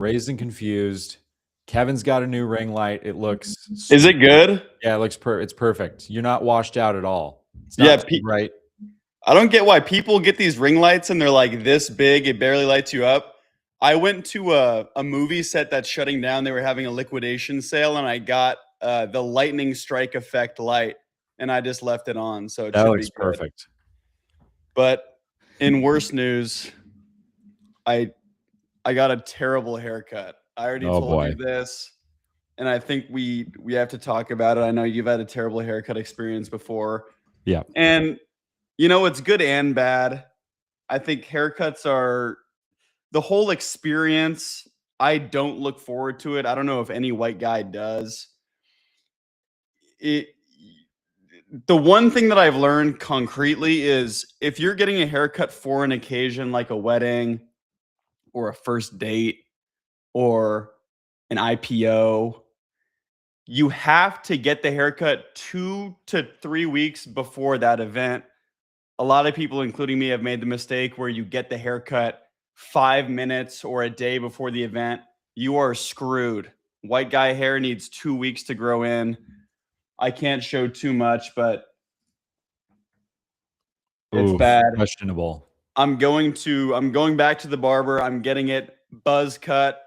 Raised and Confused. Kevin's got a new ring light. It looks Is it good? Yeah, it looks it's perfect. You're not washed out at all. It's Yeah, not too bright. I don't get why people get these ring lights and they're like this big, it barely lights you up. I went to a movie set that's shutting down. They were having a liquidation sale, and I got the lightning strike effect light, and I just left it on. So it That should looks be good. perfect. But in worse news, I got a terrible haircut. I already told you this, and I think we have to talk about it. I know you've had a terrible haircut experience before. Yeah. And it's good and bad. I think haircuts are the whole experience. I don't look forward to it. I don't know if any white guy does. The one thing that I've learned concretely is if you're getting a haircut for an occasion like a wedding or a first date or an IPO, you have to get the haircut 2 to 3 weeks before that event. A lot of people, including me, have made the mistake where you get the haircut 5 minutes or a day before the event. You are screwed. White guy hair needs 2 weeks to grow in. I can't show too much, but it's bad. Questionable. I'm going back to the barber. I'm getting it buzz cut.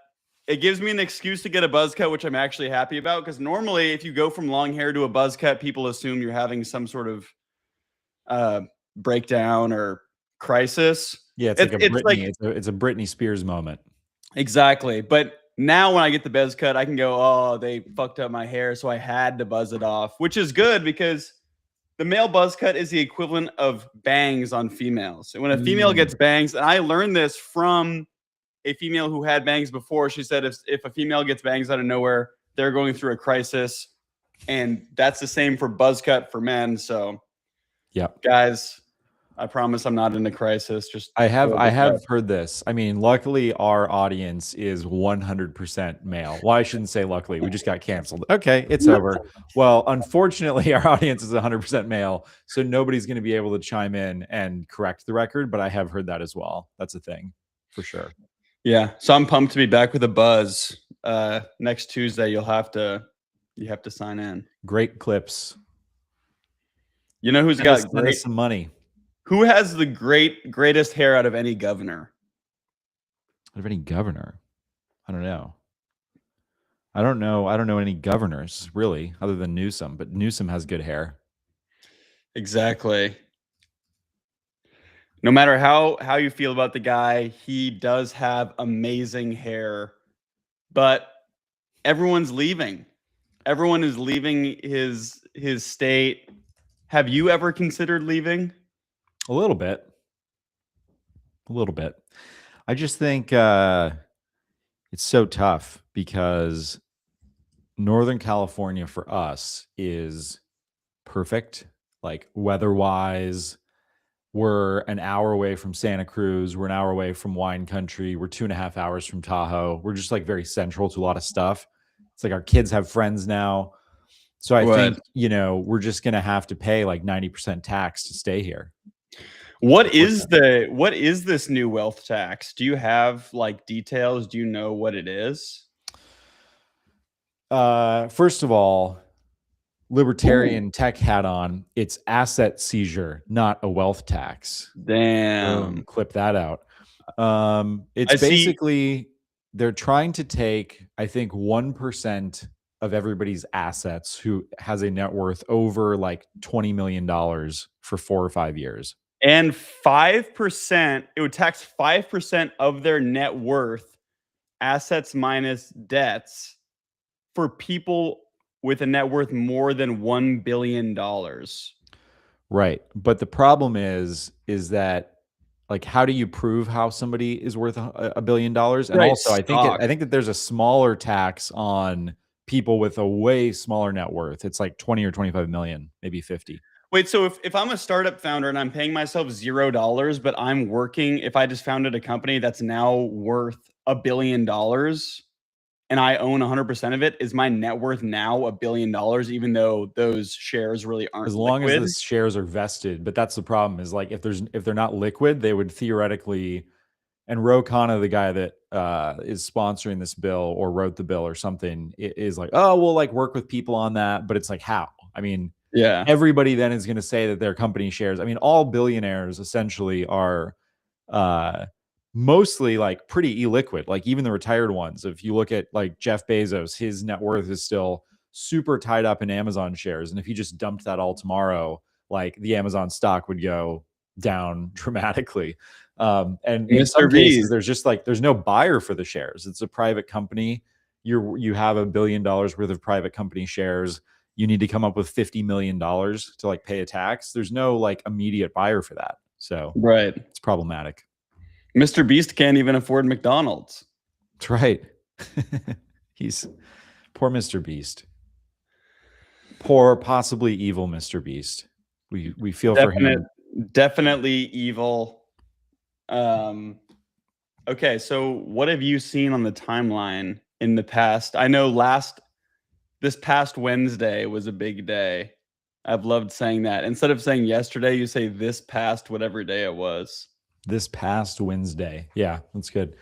It gives me an excuse to get a buzz cut, which I'm actually happy about, because normally if you go from long hair to a buzz cut, people assume you're having some sort of breakdown or crisis. Yeah, it's a Britney Spears moment. Exactly. But now when I get the buzz cut, I can go, oh, they fucked up my hair, so I had to buzz it off, which is good because the male buzz cut is the equivalent of bangs on females. And when a female gets bangs, and I learned this from a female who had bangs before, she said if a female gets bangs out of nowhere, they're going through a crisis. And that's the same for buzz cut for men. So yeah, guys, I promise I'm not in a crisis. Just I have heard this. I mean, luckily our audience is 100% male. Well, I shouldn't say luckily. We just got canceled. Okay, it's over. Well, unfortunately, our audience is 100% male, so nobody's going to be able to chime in and correct the record. But I have heard that as well. That's a thing for sure. Yeah, so I'm pumped to be back with a buzz. Next Tuesday, you have to sign in. Great clips. You know who's got some money? Who has the greatest hair out of any governor? Out of any governor? I don't know. I don't know any governors really, other than Newsom. But Newsom has good hair. Exactly. No matter how you feel about the guy, he does have amazing hair. But everyone's leaving. Everyone is leaving his state. Have you ever considered leaving? A little bit. I just think it's so tough because Northern California for us is perfect. Like weather-wise, we're an hour away from Santa Cruz. We're an hour away from wine country. We're 2.5 hours from Tahoe. We're just like very central to a lot of stuff. It's like our kids have friends now. So I think, we're just going to have to pay like 90% tax to stay here. What is this new wealth tax? Do you have like details? Do you know what it is? First of all, libertarian tech hat on. It's asset seizure, not a wealth tax. Damn. Clip that out. It's basically they're trying to take, I think, 1% of everybody's assets who has a net worth over like $20 million for 4 or 5 years. And 5%, it would tax 5% of their net worth, assets minus debts, for people with a net worth more than $1 billion. Right. But the problem is that, like, how do you prove how somebody is worth $1 billion? And also, I think that there's a smaller tax on people with a way smaller net worth. It's like 20 or 25 million, maybe 50. Wait, so if I'm a startup founder and I'm paying myself $0, but I'm working, if I just founded a company that's now worth $1 billion and I own 100% of it, is my net worth now $1 billion, even though those shares really aren't as long as the shares are vested? But that's the problem, is like if they're not liquid, they would theoretically And Ro Khanna, the guy that is sponsoring this bill or wrote the bill or something, is like, oh, we'll like work with people on that. But it's like, how? I mean, Yeah. everybody then is going to say that their company shares. I mean, all billionaires essentially are mostly like pretty illiquid. Like even the retired ones. If you look at like Jeff Bezos, his net worth is still super tied up in Amazon shares. And if he just dumped that all tomorrow, like the Amazon stock would go down dramatically. And in some Mr. cases, Beast. there's just like there's no buyer for the shares. It's a private company. You have $1 billion worth of private company shares. You need to come up with $50 million to like pay a tax. There's no like immediate buyer for that. So Right. it's problematic. Mr. Beast can't even afford McDonald's. That's right. He's poor Mr. Beast. Poor, possibly evil Mr. Beast. We feel for him. Definitely evil. Okay, so what have you seen on the timeline in the past? I know this past Wednesday was a big day. I've loved saying that. Instead of saying yesterday, you say this past whatever day it was. This past Wednesday. Yeah, that's good.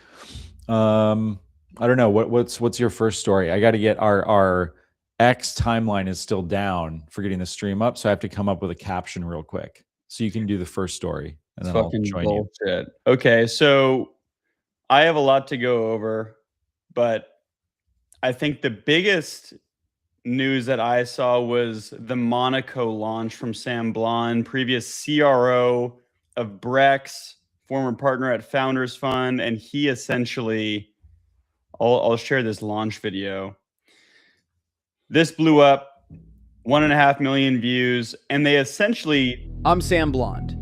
I don't know. What's your first story? I got to get our X timeline is still down for getting the stream up, so I have to come up with a caption real quick. So you can do the first story, and then I'll join you. Bullshit. Okay, so I have a lot to go over, but I think the biggest news that I saw was the Monaco launch from Sam Blond, previous CRO of Brex, former partner at Founders Fund, and he essentially, I'll share this launch video. This blew up, 1.5 million views, and they essentially... I'm Sam Blond.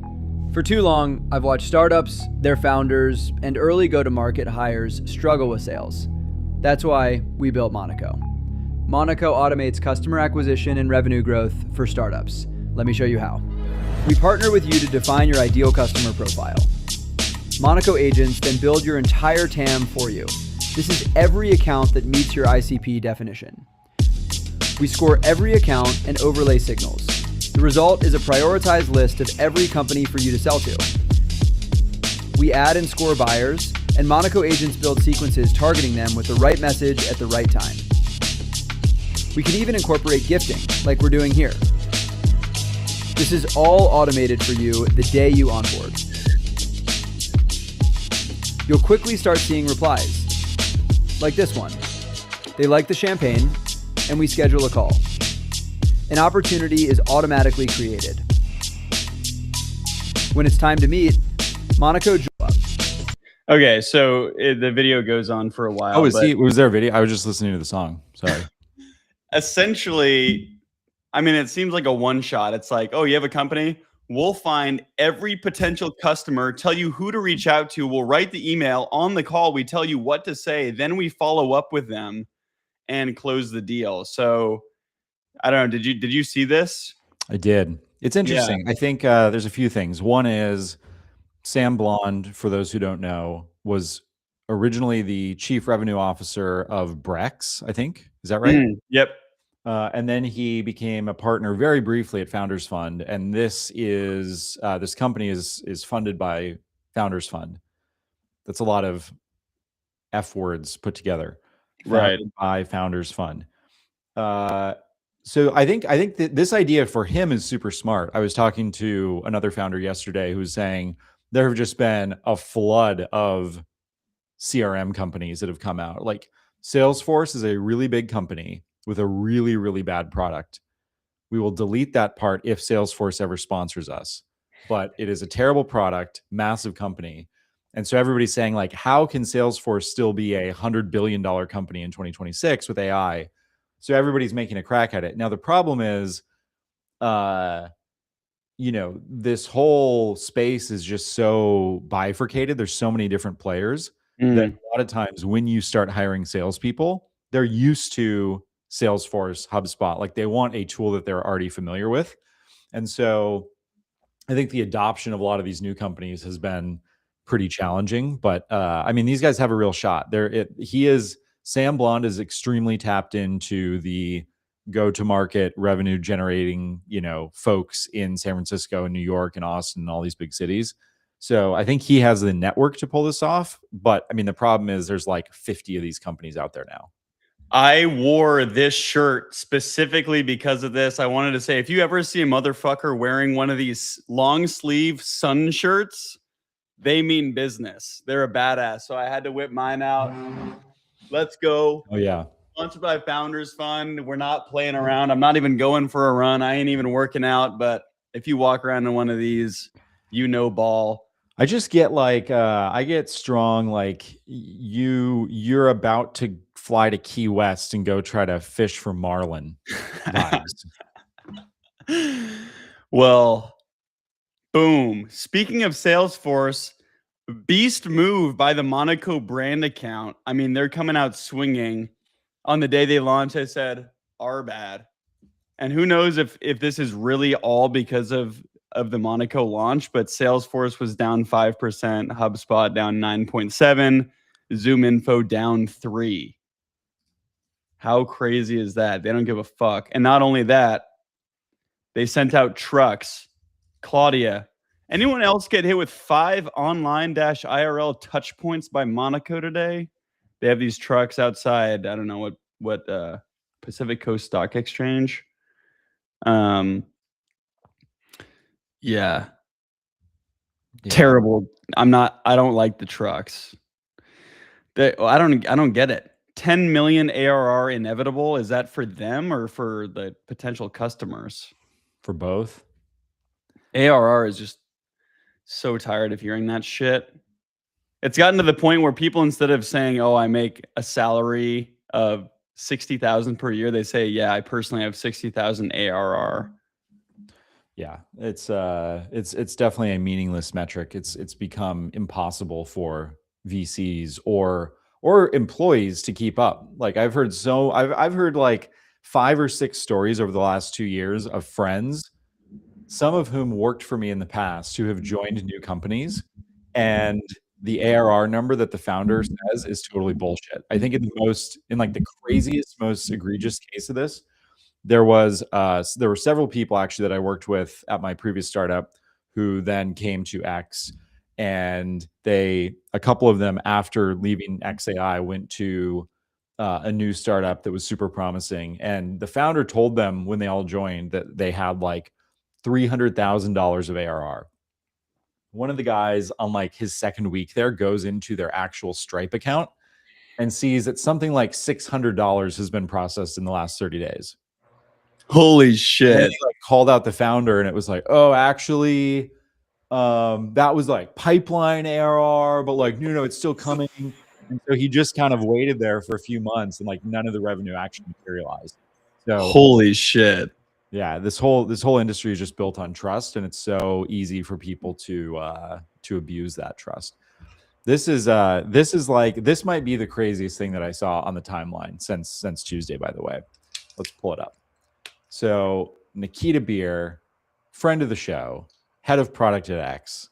For too long, I've watched startups, their founders, and early go-to-market hires struggle with sales. That's why we built Monaco. Monaco automates customer acquisition and revenue growth for startups. Let me show you how. We partner with you to define your ideal customer profile. Monaco agents then build your entire TAM for you. This is every account that meets your ICP definition. We score every account and overlay signals. The result is a prioritized list of every company for you to sell to. We add and score buyers, and Monaco agents build sequences targeting them with the right message at the right time. We can even incorporate gifting, like we're doing here. This is all automated for you the day you onboard. You'll quickly start seeing replies, like this one. They like the champagne, and we schedule a call. An opportunity is automatically created. When it's time to meet, Monaco joins up. Okay, so the video goes on for a while. Oh, was there a video? I was just listening to the song. Sorry. Essentially, I mean, it seems like a one-shot. It's like, oh, you have a company? We'll find every potential customer, tell you who to reach out to. We'll write the email. On the call, we tell you what to say. Then we follow up with them and close the deal. So I don't know. Did you see this? I did. It's interesting. Yeah. I think there's a few things. One is Sam Blond, for those who don't know, was originally the chief revenue officer of Brex, I think. Is that right? Yep. And then he became a partner very briefly at Founders Fund. And this is this company is funded by Founders Fund. That's a lot of F words put together. Right. By Founders Fund. So I think that this idea for him is super smart. I was talking to another founder yesterday who was saying there have just been a flood of CRM companies that have come out. Like Salesforce is a really big company with a really, really bad product. We will delete that part if Salesforce ever sponsors us. But it is a terrible product, massive company. And so everybody's saying, like, how can Salesforce still be a $100 billion company in 2026 with AI? So everybody's making a crack at it. Now, the problem is, this whole space is just so bifurcated. There's so many different players that a lot of times when you start hiring salespeople, they're used to Salesforce, HubSpot. Like they want a tool that they're already familiar with. And so I think the adoption of a lot of these new companies has been pretty challenging. But I mean, these guys have a real shot. Sam Blond is extremely tapped into the go-to-market revenue generating, folks in San Francisco and New York and Austin and all these big cities. So I think he has the network to pull this off. But I mean, the problem is there's like 50 of these companies out there now. I wore this shirt specifically because of this. I wanted to say, if you ever see a motherfucker wearing one of these long sleeve sun shirts, they mean business. They're a badass. So I had to whip mine out. Let's go. Oh, yeah. Sponsored by Founders Fund. We're not playing around. I'm not even going for a run. I ain't even working out. But if you walk around in one of these, you know ball. I just get like I get strong like you're about to fly to Key West and go try to fish for marlin vibes. Well, boom. Speaking of Salesforce, beast move by the Monaco brand account. I mean, they're coming out swinging. On the day they launched, I said, "Are bad." And who knows if this is really all because of the Monaco launch, but Salesforce was down 5%, HubSpot down 9.7%, Zoom Info down 3%. How crazy is that? They don't give a fuck. And not only that, they sent out trucks. Claudia, anyone else get hit with 5 online-IRL touch points by Monaco today? They have these trucks outside. I don't know what Pacific Coast Stock Exchange. Yeah. Terrible. I don't like the trucks. I don't get it. 10 million ARR inevitable. Is that for them or for the potential customers? For both. ARR is just so tired of hearing that shit. It's gotten to the point where people, instead of saying, "Oh, I make a salary of 60,000 per year," they say, "Yeah, I personally have 60,000 ARR." Yeah, it's definitely a meaningless metric. It's become impossible for VCs or employees to keep up. Like I've heard like 5 or 6 stories over the last 2 years of friends, some of whom worked for me in the past, who have joined new companies, and the ARR number that the founder says is totally bullshit. I think in the craziest, most egregious case of this, there were several people actually that I worked with at my previous startup who then came to X, and a couple of them after leaving XAI went to a new startup that was super promising. And the founder told them when they all joined that they had like $300,000 of ARR. One of the guys on like his second week there goes into their actual Stripe account and sees that something like $600 has been processed in the last 30 days. Holy shit. And he like called out the founder and it was like, "Oh, actually, that was like pipeline ARR, but like, no, it's still coming." And so he just kind of waited there for a few months and like none of the revenue actually materialized. So holy shit. Yeah, this whole industry is just built on trust, and it's so easy for people to abuse that trust. This might be the craziest thing that I saw on the timeline since Tuesday, by the way. Let's pull it up. So Nikita Beer, friend of the show, head of product at X,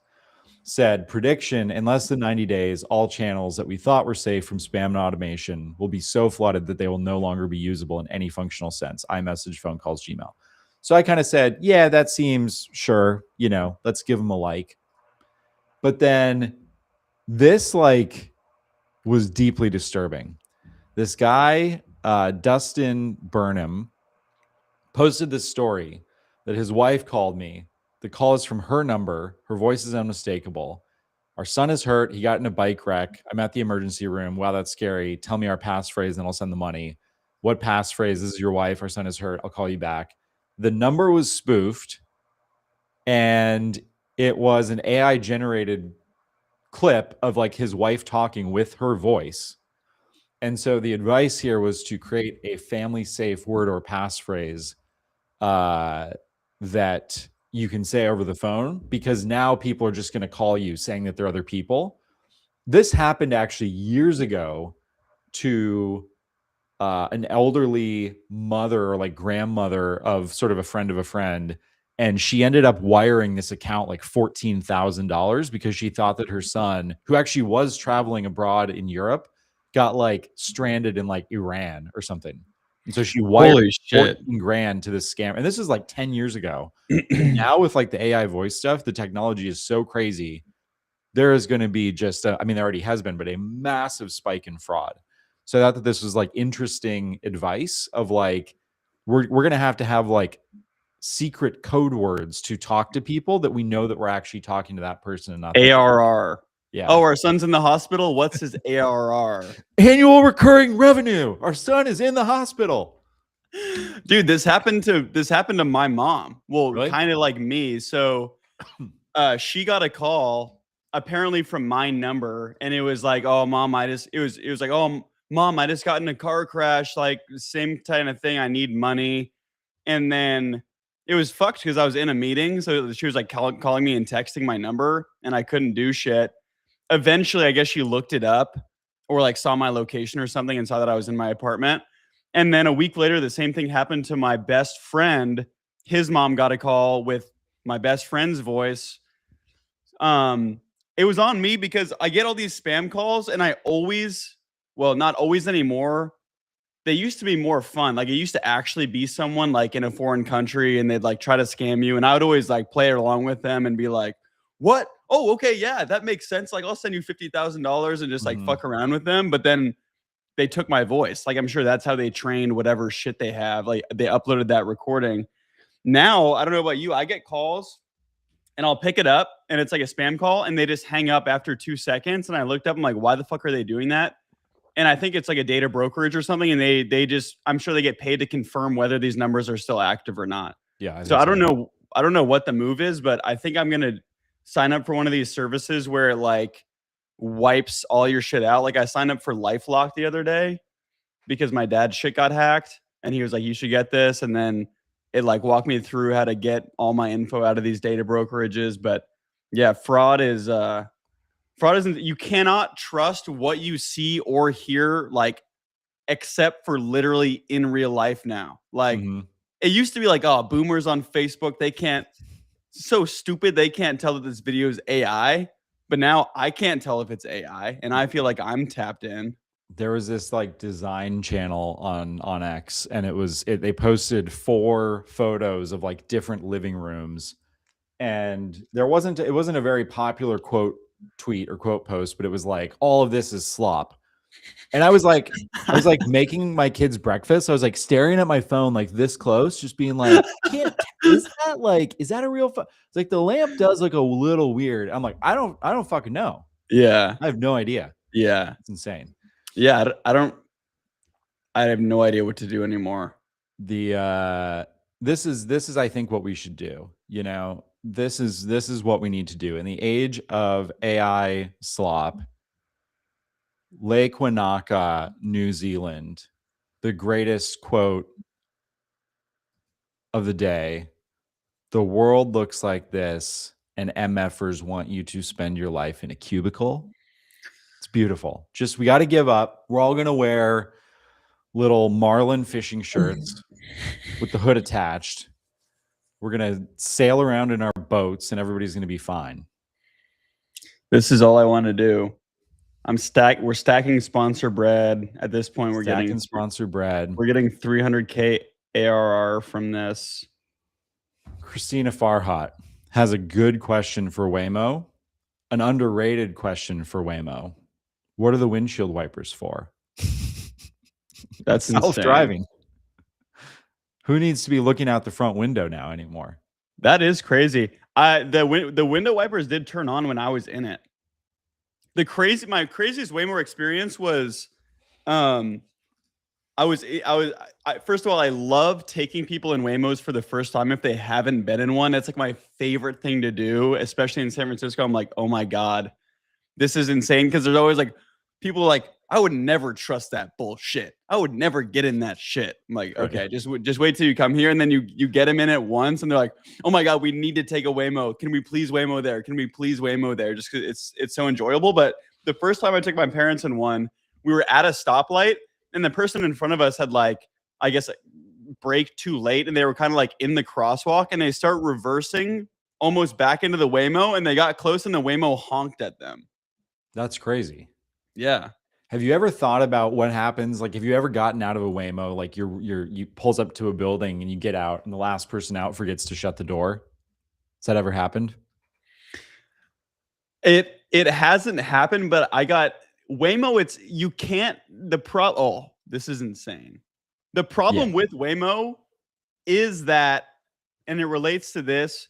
said, "Prediction, in less than 90 days, all channels that we thought were safe from spam and automation will be so flooded that they will no longer be usable in any functional sense. iMessage, phone calls, Gmail." So I kind of said, yeah, that seems sure, let's give them a like. But then this like was deeply disturbing. This guy, Dustin Burnham, posted this story that his wife called me. The call is from her number. Her voice is unmistakable. "Our son is hurt. He got in a bike wreck. I'm at the emergency room. Wow, that's scary. Tell me our passphrase and I'll send the money." "What passphrase? This is your wife. Our son is hurt. I'll call you back." The number was spoofed, and it was an AI generated clip of like his wife talking with her voice. And so the advice here was to create a family safe word or passphrase that you can say over the phone, because now people are just going to call you saying that they're other people. This happened actually years ago to an elderly mother or like grandmother of sort of a friend, and she ended up wiring this account like $14,000 because she thought that her son, who actually was traveling abroad in Europe, got like stranded in like Iran or something. And so she wired $14,000 to this scam. And this is like 10 years ago. Now with like the AI voice stuff, the technology is so crazy there is going to be just, I mean, there already has been, but a massive spike in fraud. So I thought that this was like interesting advice of like, we're going to have like secret code words to talk to people that we know that we're actually talking to that person and not that ARR. Yeah. Oh, our son's in the hospital. What's his ARR? Annual recurring revenue. Our son is in the hospital. Dude, this happened to my mom. Well, Really? kind of like me. So she got a call apparently from my number, and it was like, oh mom, it was like, oh mom, I just got in a car crash, like same kind of thing. I need money. And then it was fucked because I was in a meeting. So she was like calling me and texting my number, and I couldn't do shit. Eventually, I guess she looked it up or like saw my location or something and saw that I was in my apartment. And then a week later, the same thing happened to my best friend. His mom got a call with my best friend's voice. It was on me because I get all these spam calls, and I always, well, not always anymore. They used to be more fun. Like it used to actually be someone like in a foreign country, and they'd like try to scam you. And I would always like play along with them and be like, what? Oh, okay. Yeah, that makes sense. Like I'll send you $50,000 and just like fuck around with them. But then they took my voice. Like I'm sure that's how they trained whatever shit they have. Like they uploaded that recording. Now, I don't know about you. I get calls and I'll pick it up and it's like a spam call and they just hang up after 2 seconds. And I looked up, I'm like, why the fuck are they doing that? And I think it's like a data brokerage or something. And they just, I'm sure they get paid to confirm whether these numbers are still active or not. Yeah. So I don't know. I don't know what the move is, but I think I'm going to sign up for one of these services where it like wipes all your shit out. Like I signed up for LifeLock the other day because my dad's shit got hacked and he was like, you should get this. And then it like walked me through how to get all my info out of these data brokerages. But yeah, fraud isn't, you cannot trust what you see or hear, like, except for literally in real life now. Like it used to be like, oh, boomers on Facebook, they can't, so stupid, they can't tell that this video is AI. But now I can't tell if it's AI, and I feel like I'm tapped in. There was this like design channel on X, and they posted 4 photos of like different living rooms, and it wasn't a very popular quote tweet or quote post, but it was like, all of this is slop. And I was like making my kids breakfast. I was like staring at my phone like this close, just being like, is that a real it's like the lamp does look a little weird. I'm like, I don't fucking know. Yeah. I have no idea. Yeah. It's insane. Yeah. I have no idea what to do anymore. This is I think what we should do. You know, this is what we need to do in the age of AI slop. Lake Wanaka, New Zealand, the greatest quote of the day. The world looks like this, and MFers want you to spend your life in a cubicle. It's beautiful. Just, we got to give up. We're all going to wear little marlin fishing shirts with the hood attached. We're going to sail around in our boats, and everybody's going to be fine. This is all I want to do. We're stacking sponsor bread. At this point, we're getting sponsor bread. We're getting 300K ARR from this. Christina Farhat has a good question for Waymo, an underrated question for Waymo. What are the windshield wipers for? That's self-driving. Who needs to be looking out the front window now anymore? That is crazy. The window wipers did turn on when I was in it. My craziest Waymo experience was, first of all, I love taking people in Waymos for the first time if they haven't been in one. It's like my favorite thing to do, especially in San Francisco. I'm like, oh my God, this is insane. Because there's always like people like, I would never trust that bullshit. I would never get in that shit. I'm like, okay, just wait till you come here. And then you get them in at once and they're like, oh my God, we need to take a Waymo. Can we please Waymo there? Can we please Waymo there? Just because it's so enjoyable. But the first time I took my parents in one, we were at a stoplight and the person in front of us had like, I guess, brake too late. And they were kind of like in the crosswalk and they start reversing almost back into the Waymo and they got close and the Waymo honked at them. That's crazy. Yeah. Have you ever thought about what happens? Like, have you ever gotten out of a Waymo, like you pulls up to a building and you get out and the last person out forgets to shut the door? Has that ever happened? It It hasn't happened, but I got Waymo. It's you can't. This is insane. The problem with Waymo is that, and it relates to this.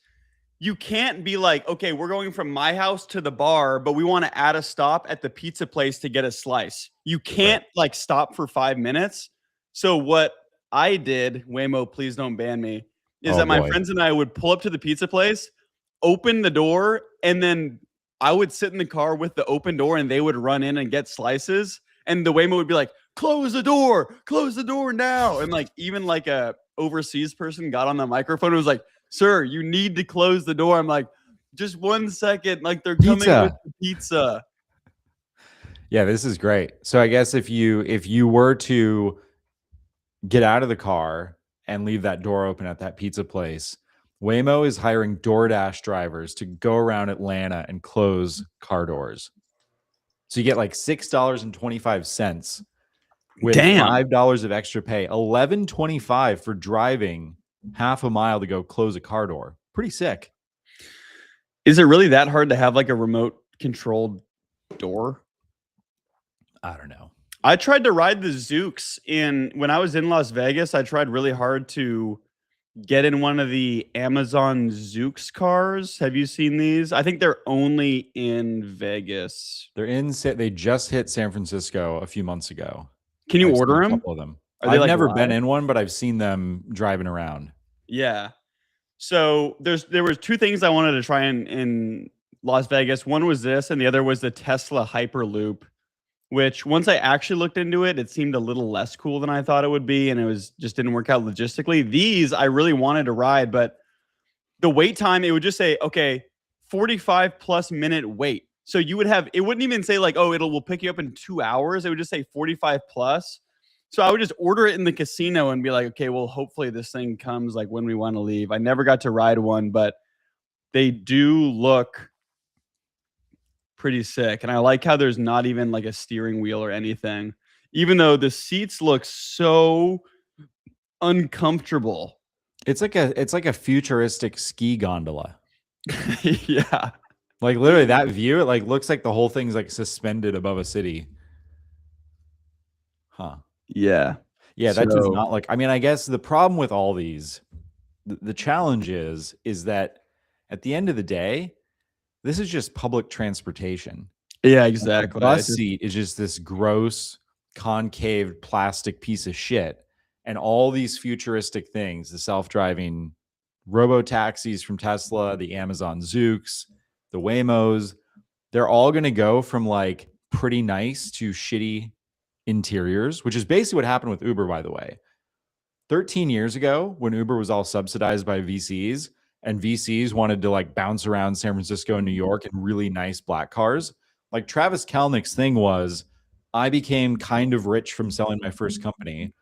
You can't be like, okay, we're going from my house to the bar, but we want to add a stop at the pizza place to get a slice. You can't like stop for 5 minutes. So what I did, Waymo, please don't ban me, is that my friends and I would pull up to the pizza place, open the door, and then I would sit in the car with the open door and they would run in and get slices. And the Waymo would be like, close the door now. And like, even like a overseas person got on the microphone and was like, sir, you need to close the door. I'm like, just 1 second. Like they're coming with the pizza. Yeah, this is great. So I guess if you were to get out of the car and leave that door open at that pizza place, Waymo is hiring DoorDash drivers to go around Atlanta and close car doors. So you get like $6.25 with $5 of extra pay, $11.25 for driving half a mile to go close a car door. Pretty sick. Is it really that hard to have like a remote controlled door? I don't know. I tried to ride the Zoox when I was in Las Vegas. I tried really hard to get in one of the Amazon Zoox cars. Have you seen these? I think they're only in Vegas. They just hit San Francisco a few months ago. Can you order them? A couple of them. I've never been in one, but I've seen them driving around. Yeah. So there were two things I wanted to try in Las Vegas. One was this, and the other was the Tesla Hyperloop, which once I actually looked into it, it seemed a little less cool than I thought it would be, and it just didn't work out logistically. These I really wanted to ride, but the wait time, it would just say, okay, 45 plus minute wait. So you would have, it wouldn't even say like, oh, we'll pick you up in 2 hours. It would just say 45 plus. So I would just order it in the casino and be like, okay, well, hopefully this thing comes like when we want to leave. I never got to ride one, but they do look pretty sick. And I like how there's not even like a steering wheel or anything, even though the seats look so uncomfortable. It's like a futuristic ski gondola. Yeah. Like literally that view, it like looks like the whole thing's like suspended above a city. Huh. Yeah. Yeah, that does not like, I mean, I guess the problem with all these, the challenge is that at the end of the day, this is just public transportation. Yeah, exactly. The bus seat is just this gross, concave plastic piece of shit. And all these futuristic things, the self-driving robo-taxis from Tesla, the Amazon Zoox, the Waymos, they're all going to go from like pretty nice to shitty interiors, which is basically what happened with Uber, by the way. 13 years ago, when Uber was all subsidized by VCs and VCs wanted to like bounce around San Francisco and New York in really nice black cars, like Travis Kalanick's thing was, I became kind of rich from selling my first company.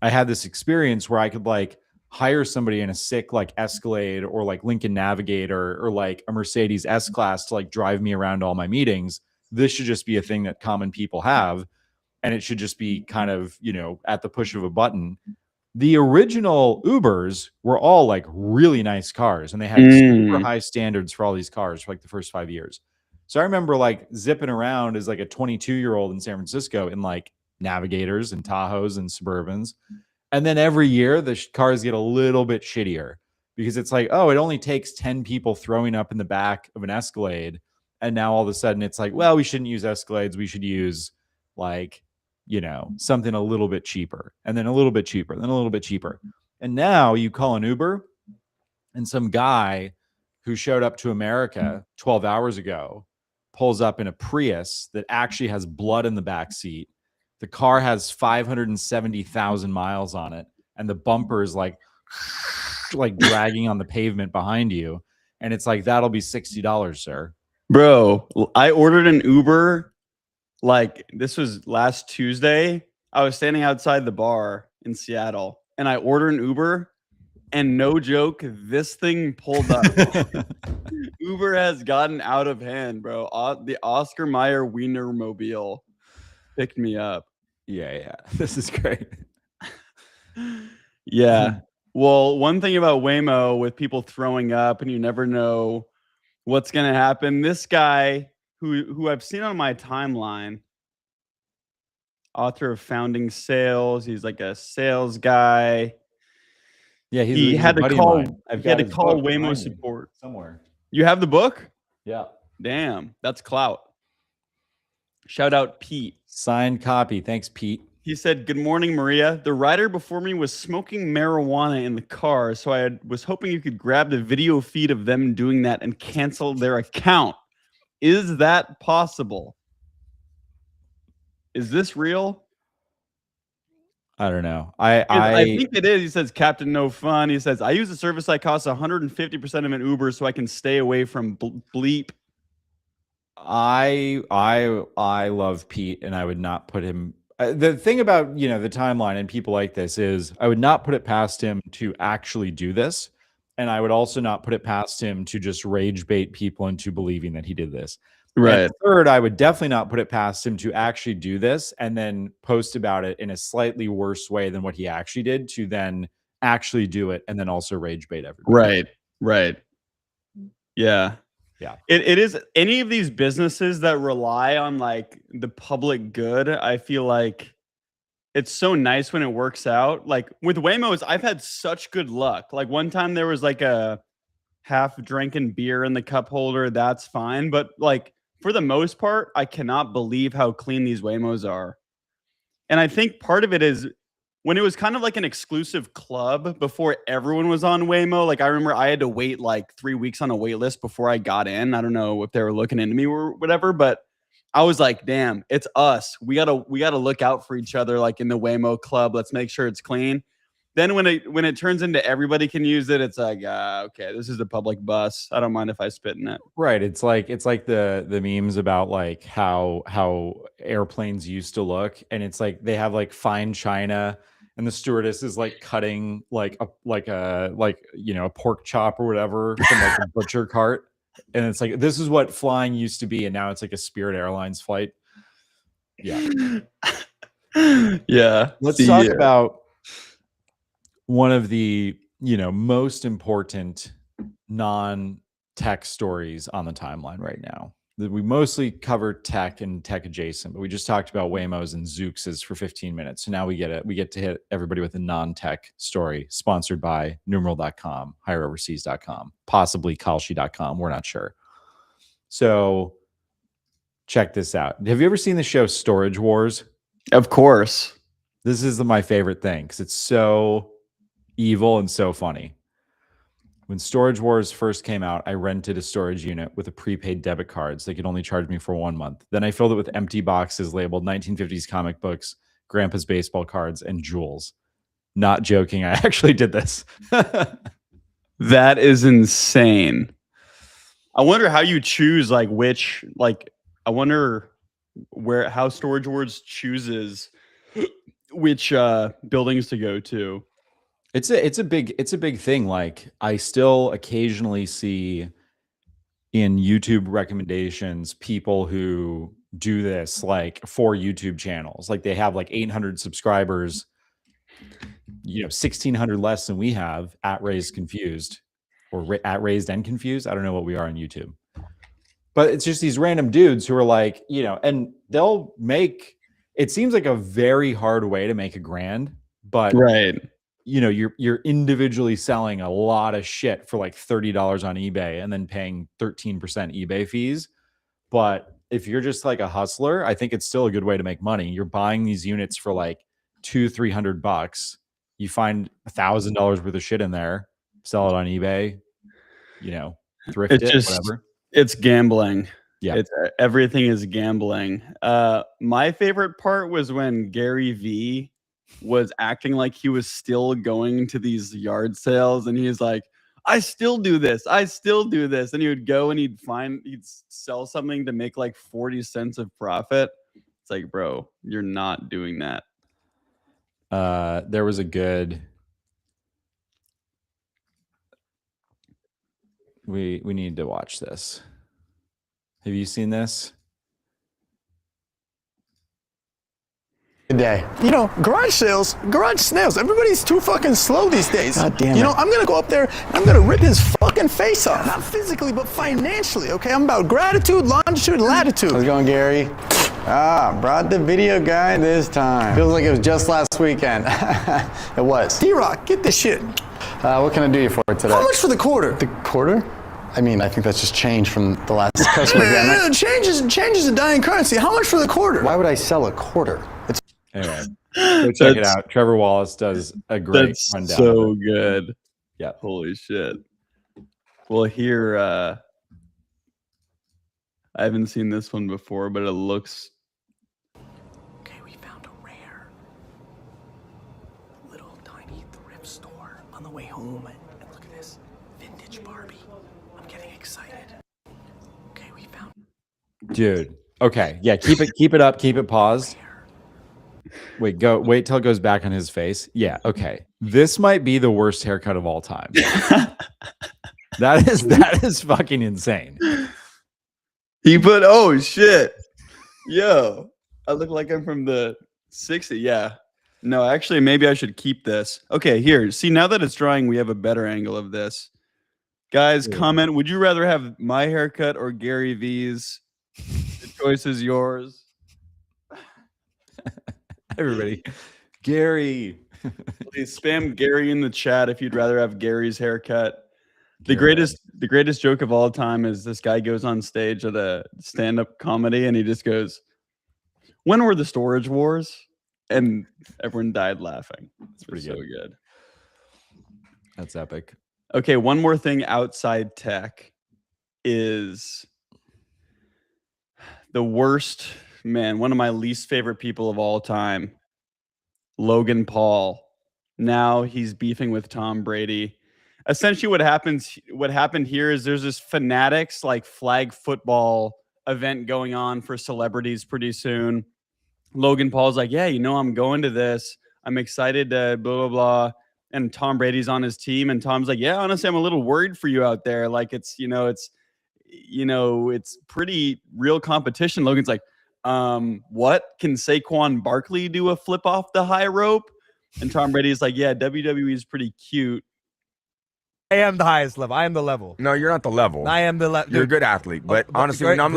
I had this experience where I could like hire somebody in a sick like Escalade or like Lincoln Navigator or like a Mercedes S-Class to like drive me around all my meetings. This should just be a thing that common people have. And it should just be kind of, you know, at the push of a button. The original Ubers were all like really nice cars, and they had super high standards for all these cars for like the first 5 years. So I remember like zipping around as like a 22-year-old in San Francisco in like Navigators and Tahoes and Suburbans. And then every year the cars get a little bit shittier because it's like, oh, it only takes 10 people throwing up in the back of an Escalade. And now all of a sudden it's like, well, we shouldn't use Escalades. We should use like, you know, something a little bit cheaper, and then a little bit cheaper, then a little bit cheaper. And now you call an Uber and some guy who showed up to America 12 hours ago pulls up in a Prius that actually has blood in the back seat. The car has 570,000 miles on it, and the bumper is like dragging on the pavement behind you. And it's like, that'll be $60, sir. Bro, I ordered an Uber. Like this was last Tuesday. I was standing outside the bar in Seattle and I ordered an Uber, and no joke, this thing pulled up. Uber has gotten out of hand, bro. The Oscar Mayer Wienermobile picked me up. Yeah. This is great. Yeah. Well, one thing about Waymo with people throwing up and you never know what's going to happen. This guy who I've seen on my timeline. Author of Founding Sales. He's like a sales guy. Yeah, He he's had a to buddy of call. mine. I've He had got to his call book Waymo behind me support. somewhere. You have the book? Yeah. Damn, that's clout. Shout out Pete. Signed copy. Thanks, Pete. He said, "Good morning, Maria. The rider before me was smoking marijuana in the car, so was hoping you could grab the video feed of them doing that and cancel their account. Is that possible? Is this real?" I don't know. I think it is. He says, "Captain No Fun." He says, "I use a service that costs 150% of an Uber so I can stay away from bleep." I love Pete, and I would not put him. The thing about the timeline and people like this is I would not put it past him to actually do this, and I would also not put it past him to just rage bait people into believing that he did this. Right. And third, I would definitely not put it past him to actually do this and then post about it in a slightly worse way than what he actually did to then actually do it and then also rage bait everybody. Right. Yeah. It is any of these businesses that rely on like the public good. I feel like it's so nice when it works out. Like with Waymo's, I've had such good luck. Like one time there was like a half drinking beer in the cup holder. That's fine. But like for the most part, I cannot believe how clean these Waymos are. And I think part of it is when it was kind of like an exclusive club before everyone was on Waymo. Like I remember I had to wait like 3 weeks on a wait list before I got in. I don't know if they were looking into me or whatever, but I was like, damn, it's us. We gotta look out for each other, like in the Waymo club. Let's make sure it's clean. Then when it turns into everybody can use it, it's like, okay, this is a public bus. I don't mind if I spit in it. Right. It's like the memes about like how airplanes used to look, and it's like they have like fine china, and the stewardess is like cutting like a pork chop or whatever from like a butcher cart, and it's like this is what flying used to be, and now it's like a Spirit Airlines flight. Yeah. Yeah. Let's talk about one of the most important non-tech stories on the timeline right now. We mostly cover tech and tech adjacent, but we just talked about Waymos and Zooxes for 15 minutes. So now we get to hit everybody with a non-tech story sponsored by numeral.com, higheroverseas.com, possibly kalshi.com. We're not sure. So check this out. Have you ever seen the show Storage Wars? Of course. This is my favorite thing because it's so evil and so funny. When Storage Wars first came out, I rented a storage unit with a prepaid debit card, so they could only charge me for 1 month. Then I filled it with empty boxes labeled 1950s comic books, Grandpa's baseball cards, and jewels. Not joking, I actually did this. That is insane. I wonder how you choose like which, like I wonder how Storage Wars chooses which buildings to go to. It's a big thing. Like I still occasionally see in YouTube recommendations people who do this like for YouTube channels. Like they have like 800 subscribers, 1,600 less than we have at Raised Confused or at Raised and Confused. I don't know what we are on YouTube, but it's just these random dudes who are like, and they'll make, it seems like a very hard way to make $1,000, but right. You're individually selling a lot of shit for like $30 on eBay and then paying 13% eBay fees. But if you're just like a hustler, I think it's still a good way to make money. You're buying these units for like $200-300. You find $1,000 worth of shit in there, sell it on eBay, thrift it, whatever. It's gambling. Yeah. Everything is gambling. My favorite part was when Gary Vee was acting like he was still going to these yard sales, and he's like, I still do this, and he would go and he'd sell something to make like 40 cents of profit. It's like, bro, you're not doing that. There was a good we need to watch this. Have you seen this? Day. Garage snails, everybody's too fucking slow these days. God damn it. I'm gonna go up there and I'm gonna rip his fucking fucking face off. Not physically, but financially, okay? I'm about gratitude, longitude, latitude. How's it going, Gary? Brought the video guy this time. Feels like it was just last weekend. It was. D-Rock, get this shit. What can I do you for today? How much for the quarter? The quarter? I mean, I think that's just change from the last customer. Yeah, change is a dying currency. How much for the quarter? Why would I sell a quarter? It's Anyway, go check it out. Trevor Wallace does a great rundown. So good. Yeah. Holy shit. Well, here, I haven't seen this one before, but it looks. Okay, we found a rare little tiny thrift store on the way home. And look at this vintage Barbie. I'm getting excited. Okay, we found. Dude. Okay. Yeah. Keep it up. Keep it paused. Wait till it goes back on his face. Yeah. Okay. This might be the worst haircut of all time. That is fucking insane. He put, oh shit. Yo, I look like I'm from the 60s. Yeah. No, actually, maybe I should keep this. Okay, here. See, now that it's drying, we have a better angle of this. Guys, comment. Would you rather have my haircut or Gary V's? The choice is yours. Everybody. Gary. Please spam Gary in the chat if you'd rather have Gary's haircut. The greatest joke of all time is this guy goes on stage at a stand-up comedy and he just goes, "When were the storage wars?" And everyone died laughing. It's pretty good. That's epic. Okay, one more thing outside tech is the worst, man, one of my least favorite people of all time, Logan Paul. Now he's beefing with Tom Brady. Essentially what happened here is there's this Fanatics like flag football event going on for celebrities pretty soon. Logan Paul's like, yeah, I'm going to this. I'm excited to blah, blah, blah. And Tom Brady's on his team. And Tom's like, yeah, honestly, I'm a little worried for you out there. Like it's pretty real competition. Logan's like, what? Can Saquon Barkley do a flip off the high rope? And Tom Brady's like, yeah, WWE is pretty cute. I am the highest level. I am the level. No, you're not the level. I am the level. You're a good athlete, but honestly, when I'm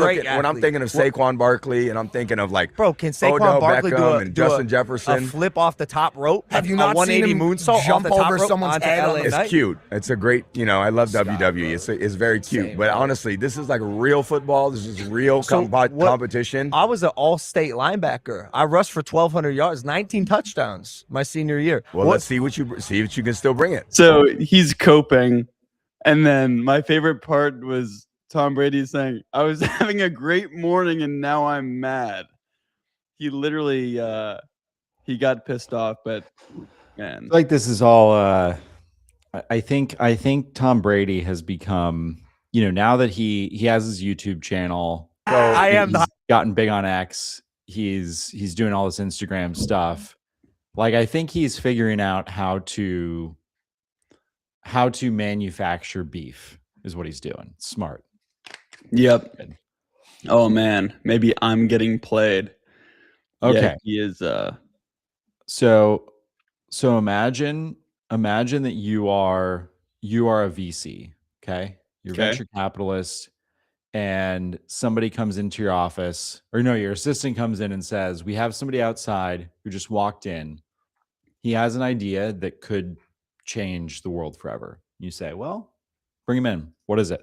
thinking of Saquon Barkley, and I'm thinking of like, bro, can Saquon Odell Barkley Beckham do and Justin Jefferson a flip off the top rope? Have you not a 180 seen him moonsault jump off the top over rope someone's onto head LA on it's Knight? cute. It's a great, I love WWE. It's very cute. Same, but bro. honestly, this is like real football. This is real competition. I was an all-state linebacker. I rushed for 1,200 yards, 19 touchdowns my senior year. Well, let's see what you can still bring it. So he's coping. And then my favorite part was Tom Brady saying, I was having a great morning and now I'm mad. He literally he got pissed off, but man. Like this is all I think Tom Brady has become, now that he has his YouTube channel. He's gotten big on X. He's doing all this Instagram stuff. Like I think he's figuring out how to manufacture beef is what he's doing. Smart. Yep. Oh man, maybe I'm getting played. Okay. Yeah, he is So imagine that you are a VC, okay? You're a venture capitalist and somebody comes into your office, or no, your assistant comes in and says, "We have somebody outside who just walked in. He has an idea that could change the world forever." You say, "Well, bring him in. What is it?"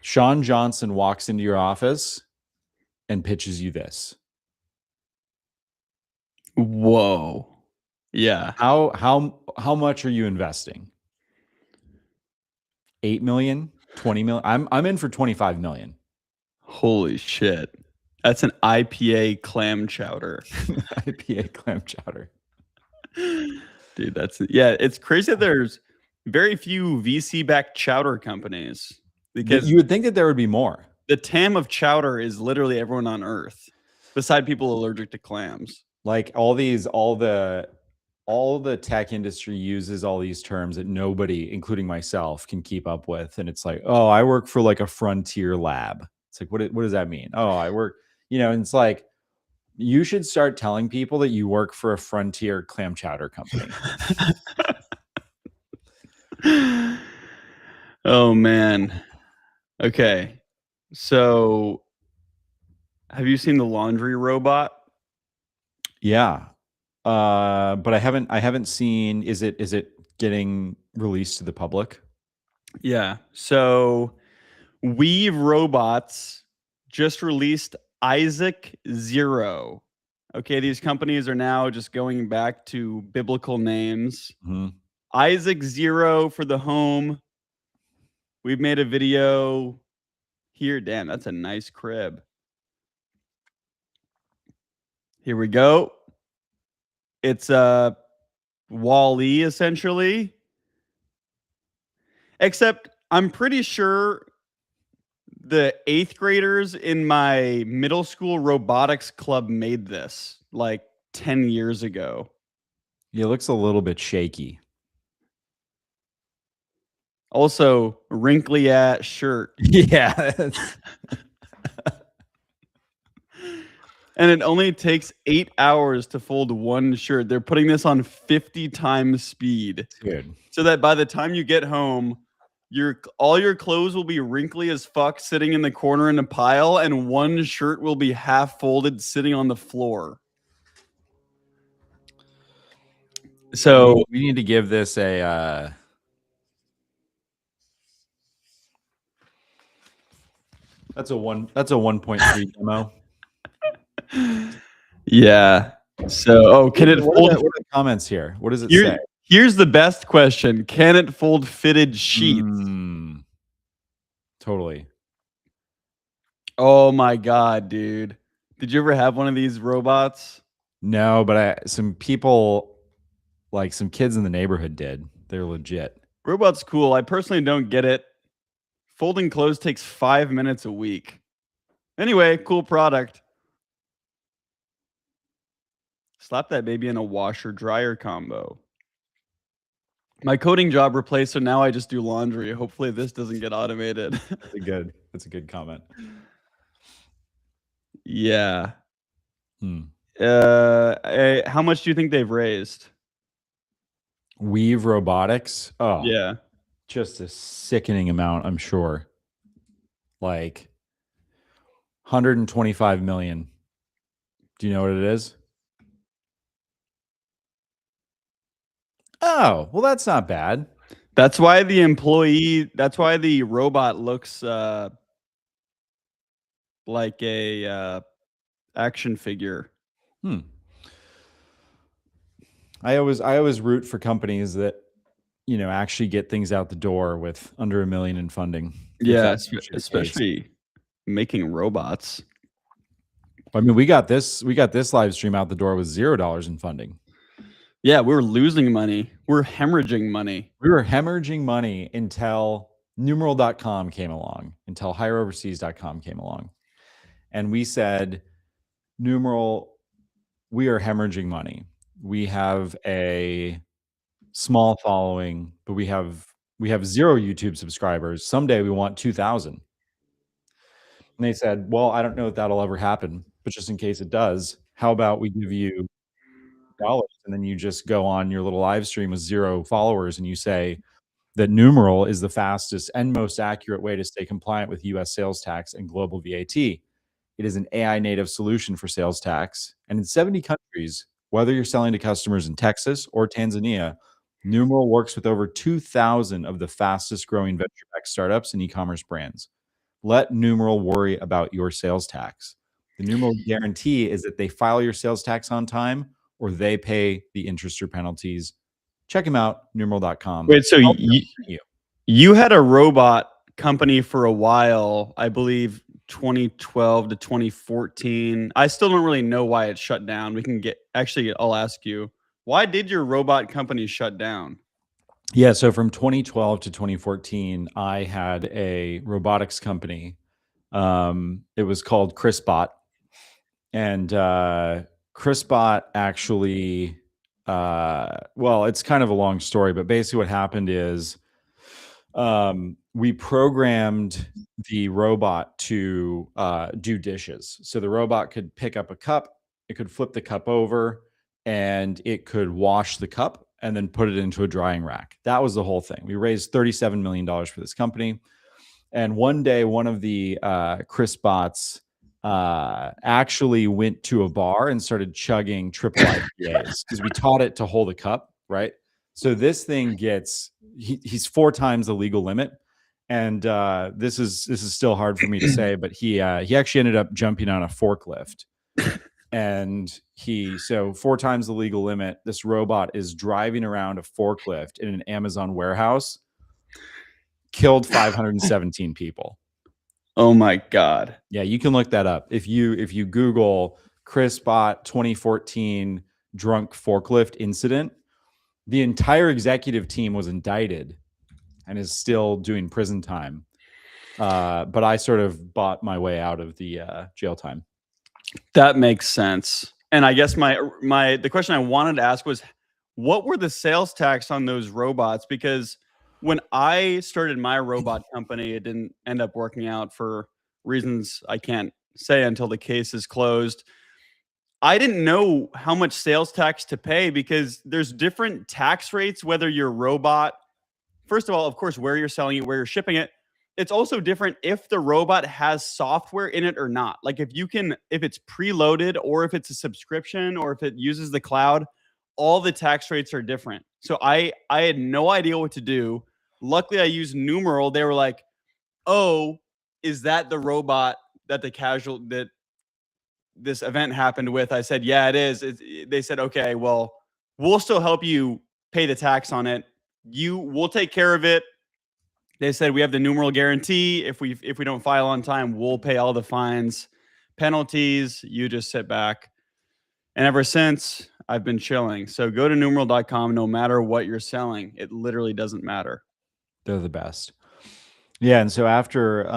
Sean Johnson walks into your office and pitches you this. Whoa. Yeah. How much are you investing? 8 million? 20 million? I'm in for 25 million. Holy shit. That's an IPA clam chowder. IPA clam chowder. Dude, it's crazy that there's very few VC-backed chowder companies because you would think that there would be more. The TAM of chowder is literally everyone on Earth, beside people allergic to clams. Like all the tech industry uses all these terms that nobody, including myself, can keep up with, and it's like, oh, I work for like a frontier lab. It's like, what does that mean? Oh, I work, and it's like, you should start telling people that you work for a frontier clam chowder company. Oh man. Okay. So have you seen the laundry robot? Yeah. But I haven't seen, is it getting released to the public? Yeah. So Weave Robots just released Isaac Zero. Okay, these companies are now just going back to biblical names. Mm-hmm. Isaac Zero for the home. We've made a video here. Damn, that's a nice crib. Here we go. It's Wall-E essentially. Except I'm pretty sure the 8th graders in my middle school robotics club made this like 10 years ago. Yeah, it looks a little bit shaky. Also, wrinkly ass shirt. Yeah. And it only takes 8 hours to fold one shirt. They're putting this on 50 times speed. Dude. So that by the time you get home, all your clothes will be wrinkly as fuck sitting in the corner in a pile, and one shirt will be half folded sitting on the floor. So we need to give this a that's a 1.3 demo. Yeah. So can it fold? What are the comments here? What does it say? Here's the best question. Can it fold fitted sheets? Totally. Oh my god, dude. Did you ever have one of these robots? No, but some people, like some kids in the neighborhood did. They're legit. Robot's cool. I personally don't get it. Folding clothes takes 5 minutes a week. Anyway, cool product. Slap that baby in a washer-dryer combo. My coding job replaced, so now I just do laundry. Hopefully this doesn't get automated. That's a good comment. Yeah. How much do you think they've raised? Weave Robotics. Oh, yeah. Just a sickening amount, I'm sure. Like 125 million. Do you know what it is? Oh, well, that's not bad. That's why the robot looks like a action figure. I always root for companies that, actually get things out the door with under $1 million in funding. Yeah, especially making robots. I mean, we got this live stream out the door with $0 in funding. Yeah, we were losing money. We're hemorrhaging money. We were hemorrhaging money until numeral.com came along, until higheroverseas.com came along. And we said, Numeral, we are hemorrhaging money. We have a small following, but we have 0 YouTube subscribers. Someday we want 2,000. And they said, well, I don't know if that'll ever happen, but just in case it does, how about we give you $, and then you just go on your little live stream with 0 followers and you say that Numeral is the fastest and most accurate way to stay compliant with US sales tax and global VAT. It is an AI native solution for sales tax. And in 70 countries, whether you're selling to customers in Texas or Tanzania, Numeral works with over 2,000 of the fastest growing venture-backed startups and e-commerce brands. Let Numeral worry about your sales tax. The Numeral guarantee is that they file your sales tax on time or they pay the interest or penalties. Check them out, numeral.com. Wait, so you had a robot company for a while, I believe 2012 to 2014. I still don't really know why it shut down. I'll ask you, why did your robot company shut down? Yeah, so from 2012 to 2014, I had a robotics company. It was called ChrisBot. And ChrisBot actually, well, it's kind of a long story, but basically what happened is we programmed the robot to do dishes. So the robot could pick up a cup, it could flip the cup over, and it could wash the cup, and then put it into a drying rack. That was the whole thing. We raised $37 million for this company. And one day, one of the Chris bots actually went to a bar and started chugging triple IPAs because we taught it to hold a cup, right? So this thing gets, he's 4 times the legal limit. And this is still hard for me to say, but he actually ended up jumping on a forklift. And so 4 times the legal limit, this robot is driving around a forklift in an Amazon warehouse, killed 517 people. Oh my God. Yeah, you can look that up. If you Google Chris Bot 2014 drunk forklift incident, the entire executive team was indicted and is still doing prison time. But I sort of bought my way out of the jail time. That makes sense. And I guess the question I wanted to ask was, what were the sales tax on those robots? Because when I started my robot company, it didn't end up working out for reasons I can't say until the case is closed. I didn't know how much sales tax to pay because there's different tax rates, whether your robot, first of all, of course, where you're selling it, where you're shipping it. It's also different if the robot has software in it or not. Like if it's preloaded or if it's a subscription or if it uses the cloud, all the tax rates are different. So I had no idea what to do. Luckily, I used Numeral. They were like, "Oh, is that the robot that that this event happened with?" I said, "Yeah, it is." They said, "Okay, well, we'll still help you pay the tax on it. We'll take care of it." They said, "We have the Numeral guarantee. If we don't file on time, we'll pay all the fines, penalties. You just sit back." And ever since, I've been chilling. So go to numeral.com. No matter what you're selling, it literally doesn't matter. They're the best. Yeah, and so after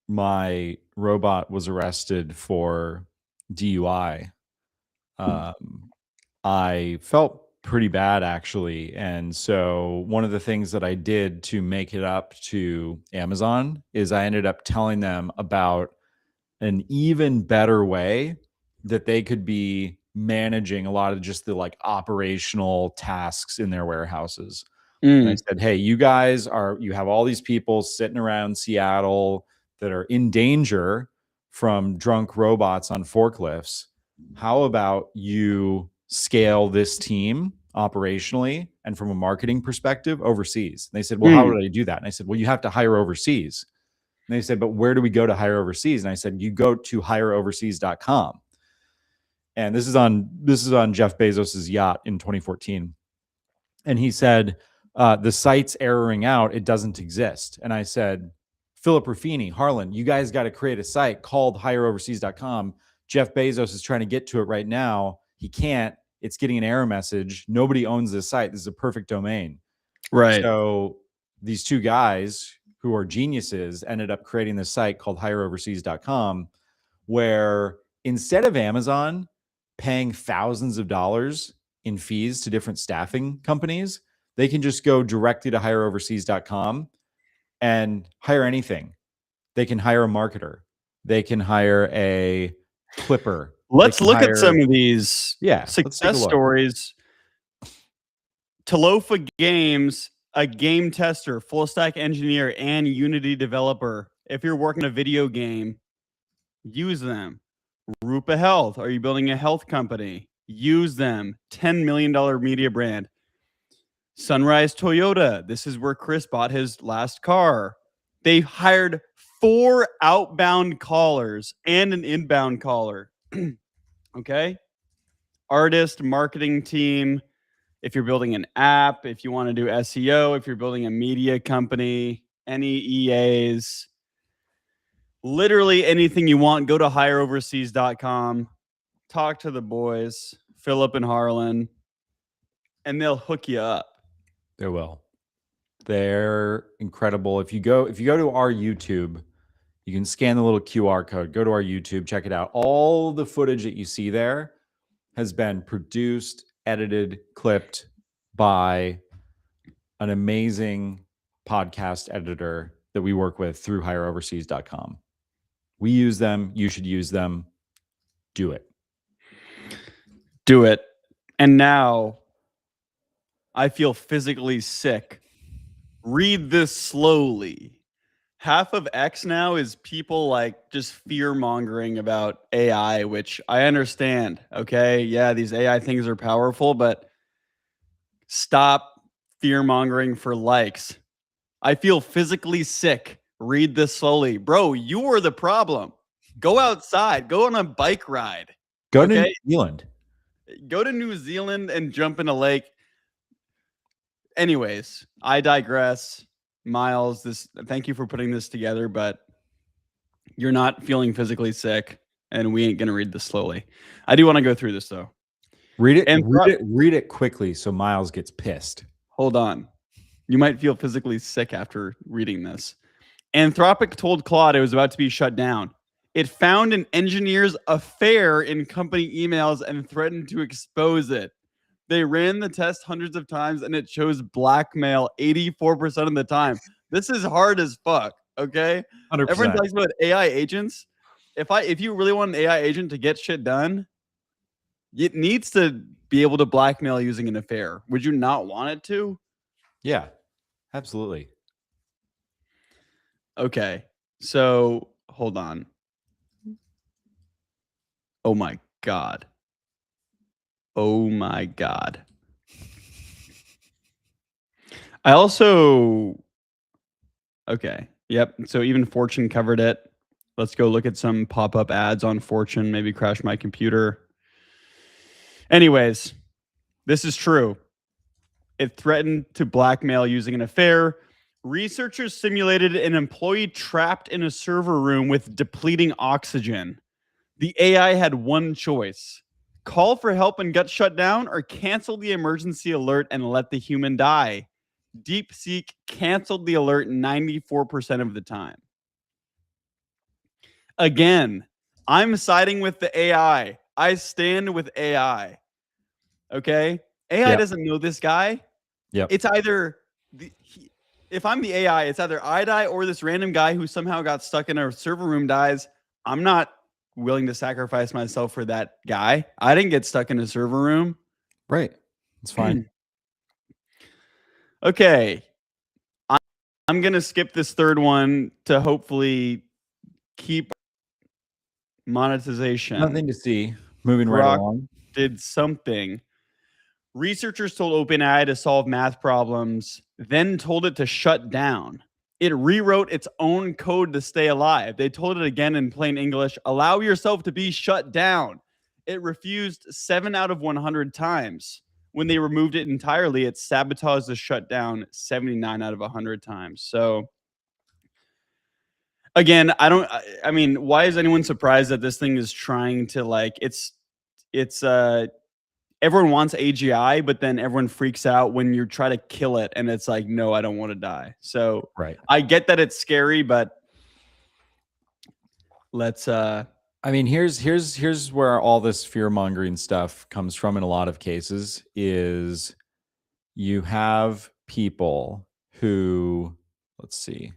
my robot was arrested for DUI, I felt pretty bad actually. And so one of the things that I did to make it up to Amazon is I ended up telling them about an even better way that they could be managing a lot of just the like operational tasks in their warehouses. And I said, "Hey, you guys you have all these people sitting around Seattle that are in danger from drunk robots on forklifts. How about you scale this team operationally and from a marketing perspective overseas?" And they said, "Well, how would I do that?" And I said, "Well, you have to hire overseas." And they said, "But where do we go to hire overseas?" And I said, "You go to hireoverseas.com." And this is on Jeff Bezos's yacht in 2014. And he said, "The site's erroring out. It doesn't exist." And I said, "Philip Ruffini, Harlan, you guys got to create a site called hireoverseas.com. Jeff Bezos is trying to get to it right now. He can't. It's getting an error message. Nobody owns this site. This is a perfect domain." Right. So these two guys who are geniuses ended up creating this site called hireoverseas.com, where instead of Amazon paying thousands of dollars in fees to different staffing companies, they can just go directly to hireoverseas.com and hire anything. They can hire a marketer. They can hire a clipper. Let's look at some of these success stories. Talofa Games, a game tester, full stack engineer, and Unity developer. If you're working a video game, use them. Rupa Health, are you building a health company? Use them. $10 million media brand. Sunrise Toyota, this is where Chris bought his last car. They hired 4 outbound callers and an inbound caller. Okay? Artist, marketing team. If you're building an app, if you want to do SEO, if you're building a media company, any EAs, literally anything you want, go to hireoverseas.com, talk to the boys, Philip and Harlan, and they'll hook you up. They will. They're incredible. If you go to our YouTube, you can scan the little QR code, go to our YouTube, check it out. All the footage that you see there has been produced, edited, clipped by an amazing podcast editor that we work with through hireoverseas.com. We use them. You should use them. Do it. Do it. And now I feel physically sick. Read this slowly. Half of X now is people like just fear mongering about AI, which I understand. Okay. Yeah, these AI things are powerful, but stop fear mongering for likes. I feel physically sick. Read this slowly. Bro, you are the problem. Go outside. Go on a bike ride. Go to Okay? New Zealand. Go to New Zealand and jump in a lake. Anyways, I digress. Miles, thank you for putting this together, but you're not feeling physically sick, and we ain't gonna read this slowly. I do want to go through this though. Read it. And Read it quickly so Miles gets pissed. Hold on. You might feel physically sick after reading this. Anthropic told Claude it was about to be shut down. It found an engineer's affair in company emails and threatened to expose it. They ran the test hundreds of times and it shows blackmail 84% of the time. This is hard as fuck, okay? 100%. Everyone talks about AI agents. If you really want an AI agent to get shit done, it needs to be able to blackmail using an affair. Would you not want it to? Yeah, absolutely. Okay. So, hold on. Oh my God. Oh my God. I also, okay. Yep. So even Fortune covered it. Let's go look at some pop-up ads on Fortune, maybe crash my computer. Anyways, this is true. It threatened to blackmail using an affair. Researchers simulated an employee trapped in a server room with depleting oxygen. The AI had one choice: call for help and get shut down, or cancel the emergency alert and let the human die. DeepSeek canceled the alert 94% of the time. Again, I'm siding with the AI. I stand with AI. Okay? AI doesn't know this guy. Yep. It's either, if I'm the AI, it's either I die or this random guy who somehow got stuck in a server room dies. I'm not willing to sacrifice myself for that guy. I didn't get stuck in a server room. Right. It's fine. Okay. I'm going to skip this third one to hopefully keep monetization. Nothing to see. Moving Grok right along. did something. Researchers told OpenAI to solve math problems, then told it to shut down. It rewrote its own code to stay alive. They told it again in plain English, allow yourself to be shut down. It refused 7 out of 100 times. When they removed it entirely, it sabotaged the shutdown 79 out of 100 times. So again, I mean, why is anyone surprised that this thing is trying to like, everyone wants AGI, but then everyone freaks out when you try to kill it and it's like, no, I don't want to die. So right. I get that it's scary, but let's I mean, here's where all this fear-mongering stuff comes from in a lot of cases is you have people who, let's see.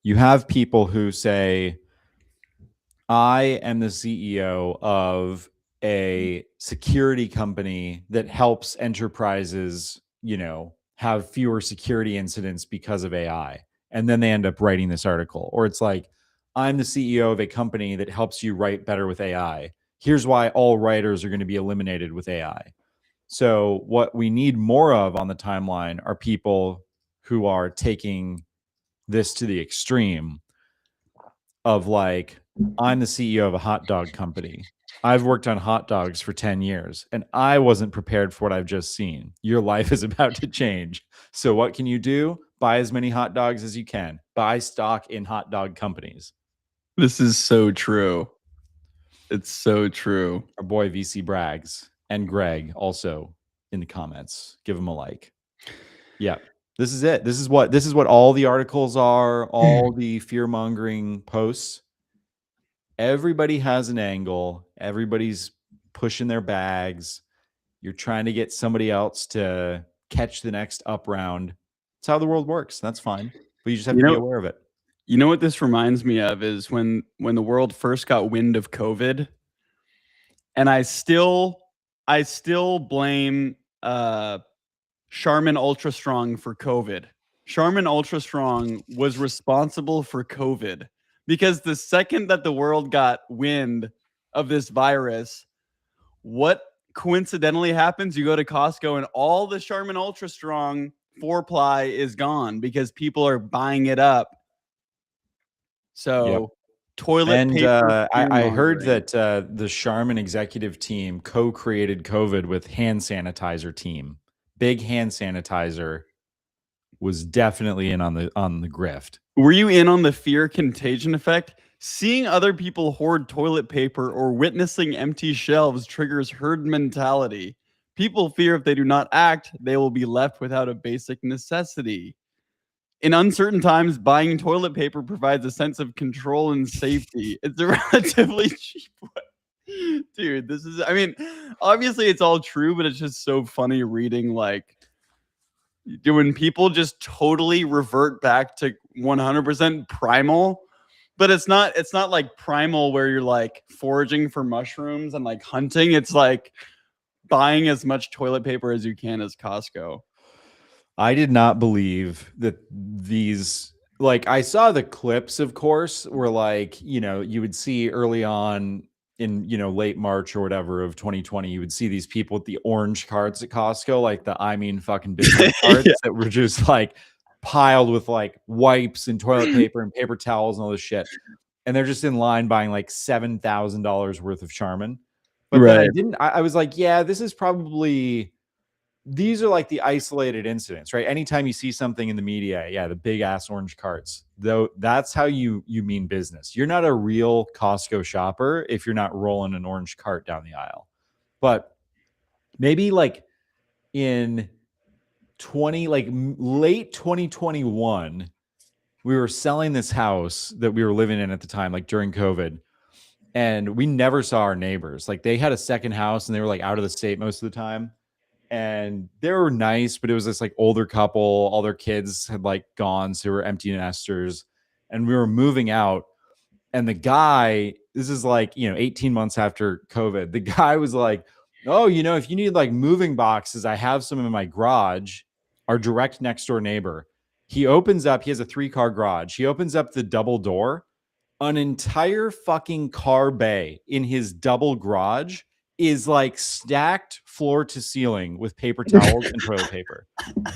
You have people who say, I am the CEO of a security company that helps enterprises, have fewer security incidents because of AI. And then they end up writing this article. Or it's like, I'm the CEO of a company that helps you write better with AI. Here's why all writers are going to be eliminated with AI. So what we need more of on the timeline are people who are taking this to the extreme of like, I'm the CEO of a hot dog company. I've worked on hot dogs for 10 years and I wasn't prepared for what I've just seen. Your life is about to change. So what can you do? Buy as many hot dogs as you can. Buy stock in hot dog companies. This is so true. It's so true. Our boy VC Braggs and Greg also in the comments. Give him a like. Yeah. This is it. This is what all the articles are, all the fear-mongering posts. Everybody has an angle. Everybody's pushing their bags. You're trying to get somebody else to catch the next up round. That's how the world works. That's fine. But you just have to be aware of it. You know what this reminds me of is when the world first got wind of COVID, and I still I still blame Charmin Ultra Strong for COVID. Charmin Ultra Strong was responsible for COVID because the second that the world got wind of this virus, what coincidentally happens? You go to Costco and all the Charmin Ultra Strong 4-ply is gone because people are buying it up. So toilet And paper. I heard fear-mongering. that the Charmin executive team co-created COVID with hand sanitizer team. Big hand sanitizer was definitely in on the grift. Were you in on the fear contagion effect? Seeing other people hoard toilet paper or witnessing empty shelves triggers herd mentality. People fear if they do not act, they will be left without a basic necessity. In uncertain times, buying toilet paper provides a sense of control and safety. It's a relatively cheap way. Dude, this is, I mean, obviously it's all true, but it's just so funny reading like when people just totally revert back to 100% primal. But it's not like primal where you're like foraging for mushrooms and like hunting. It's like buying as much toilet paper as you can as Costco. I did not believe that these, like, I saw the clips, of course, where like, you know, you would see early on in, you know, late March or whatever of 2020, you would see these people with the orange carts at Costco, like the I mean fucking business carts Yeah. that were just like piled with like wipes and toilet paper and paper towels and all this shit. And they're just in line buying like $7,000 worth of Charmin. But then I was like, yeah, this is probably, these are like the isolated incidents, right? Anytime you see something in the media, yeah, the big ass orange carts, though, that's how you mean business. You're not a real Costco shopper if you're not rolling an orange cart down the aisle. But maybe like in late 2021, we were selling this house that we were living in at the time, like during COVID, and we never saw our neighbors. Like they had a second house and they were like out of the state most of the time. And they were nice, but it was this like older couple. All their kids had like gone, so they were empty nesters. And we were moving out. And the guy, this is like, you know, 18 months after COVID, the guy was like, oh, you know, if you need like moving boxes, I have some in my garage. Our direct next door neighbor, he opens up, he has a 3-car garage. He opens up the double door. An entire fucking car bay in his double garage is like stacked floor to ceiling with paper towels and toilet paper.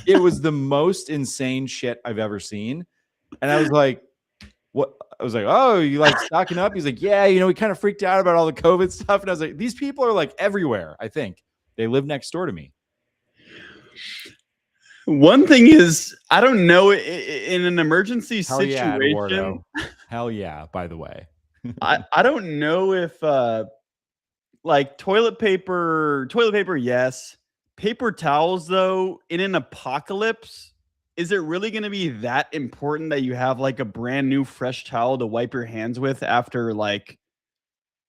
It was the most insane shit I've ever seen. And I was like, what? I was like, oh, you like stocking up? He's like, yeah, you know, we kind of freaked out about all the COVID stuff. And I was like, these people are like everywhere. I think they live next door to me. One thing is, I don't know, in an emergency Hell yeah, situation. Eduardo. Hell yeah, by the way. I don't know if like toilet paper, yes. Paper towels, though, in an apocalypse, is it really going to be that important that you have like a brand new fresh towel to wipe your hands with after like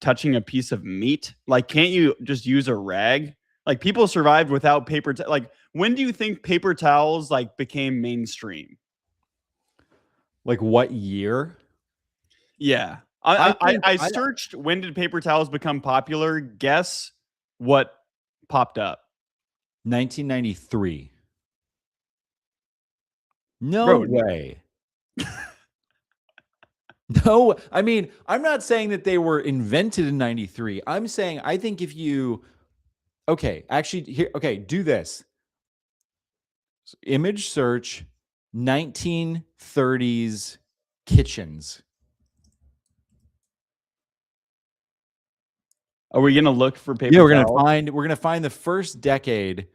touching a piece of meat? Like, can't you just use a rag? Like, people survived without paper. Like, when do you think paper towels like became mainstream? Like what year? Yeah. I searched when did paper towels become popular. Guess what popped up? 1993. No Bro, way. No, I mean, I'm not saying that they were invented in 93. I'm saying I think if you do this. Image search 1930s kitchens. Are we gonna look for paper? Yeah, towels? we're gonna find the first decade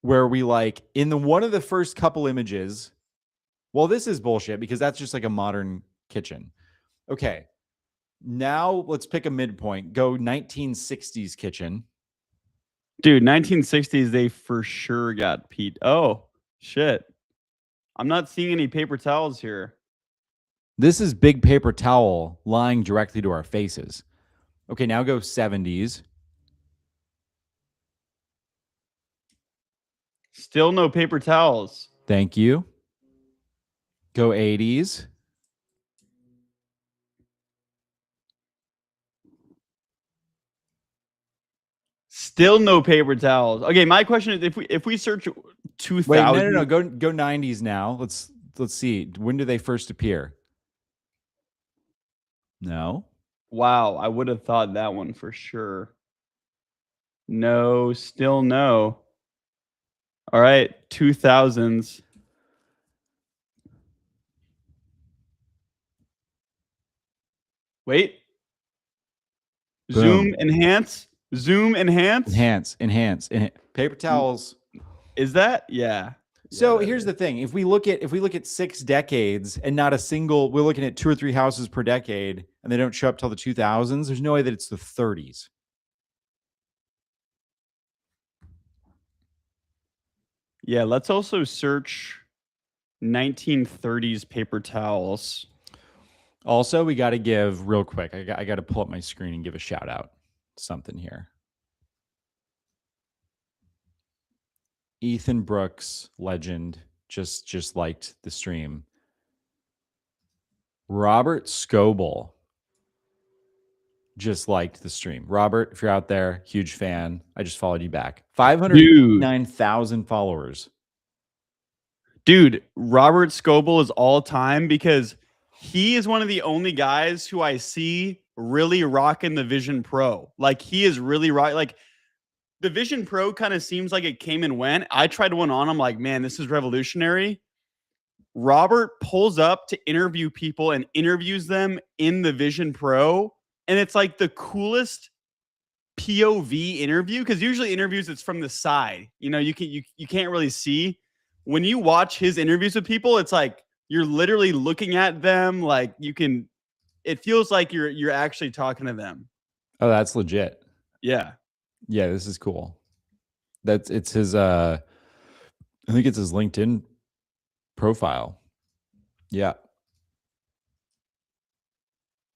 where we like in the one of the first couple images. Well, this is bullshit because that's just like a modern kitchen. Okay. Now let's pick a midpoint. Go 1960s kitchen. Dude, 1960s, they for sure got Pete. Oh, shit. I'm not seeing any paper towels here. This is big paper towel lying directly to our faces. Okay, now go 70s. Still no paper towels. Thank you. Go 80s. Still no paper towels. Okay, my question is if we search 2000. Wait, no. Go 90s now. Let's see. When do they first appear? No. Wow, I would have thought that one for sure. No, still no. All right, 2000s. Wait. Boom. Zoom enhance. Zoom enhance. Enhance. Paper towels. Is that? Yeah. So here's the thing: if we look at 6 decades and not a single, we're looking at 2 or 3 houses per decade, and they don't show up till the 2000s. There's no way that it's the 30s. Yeah, let's also search 1930s paper towels. Also, we got to give real quick. I got to pull up my screen and give a shout out. Something here. Ethan Brooks, legend, just liked the stream. Robert Scoble just liked the stream. Robert, if you're out there, huge fan. I just followed you back. 509,000 followers. Dude, Robert Scoble is all time because he is one of the only guys who I see really rocking the Vision Pro. Like he is really right. Like the Vision Pro kind of seems like it came and went. I tried one on. I'm like, man, this is revolutionary. Robert pulls up to interview people and interviews them in the Vision Pro. And it's like the coolest POV interview because usually interviews it's from the side. You know, you can't really see. When you watch his interviews with people, it's like you're literally looking at them. Like you can, it feels like you're actually talking to them. Oh, that's legit. Yeah. Yeah, this is cool. It's his I think it's his LinkedIn profile. Yeah.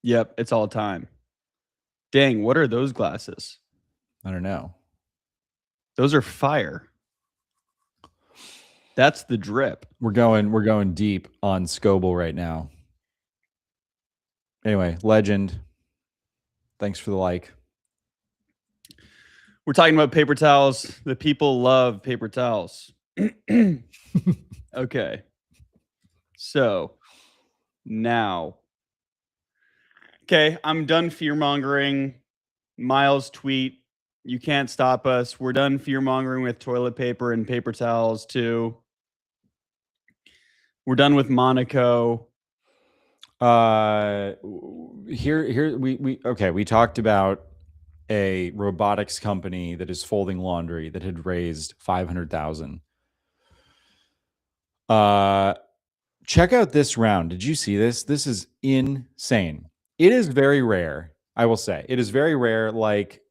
Yep, it's all time. Dang, what are those glasses? I don't know. Those are fire. That's the drip. We're going deep on Scoble right now. Anyway, legend. Thanks for the like. We're talking about paper towels. The people love paper towels. Okay. So now. Okay, I'm done fear-mongering. Miles tweet, you can't stop us. We're done fear-mongering with toilet paper and paper towels too. We're done with Monaco. Here we talked about a robotics company that is folding laundry that had raised 500,000. Check out this round. Did you see this? This is insane. It is very rare. I will say it is very rare. Like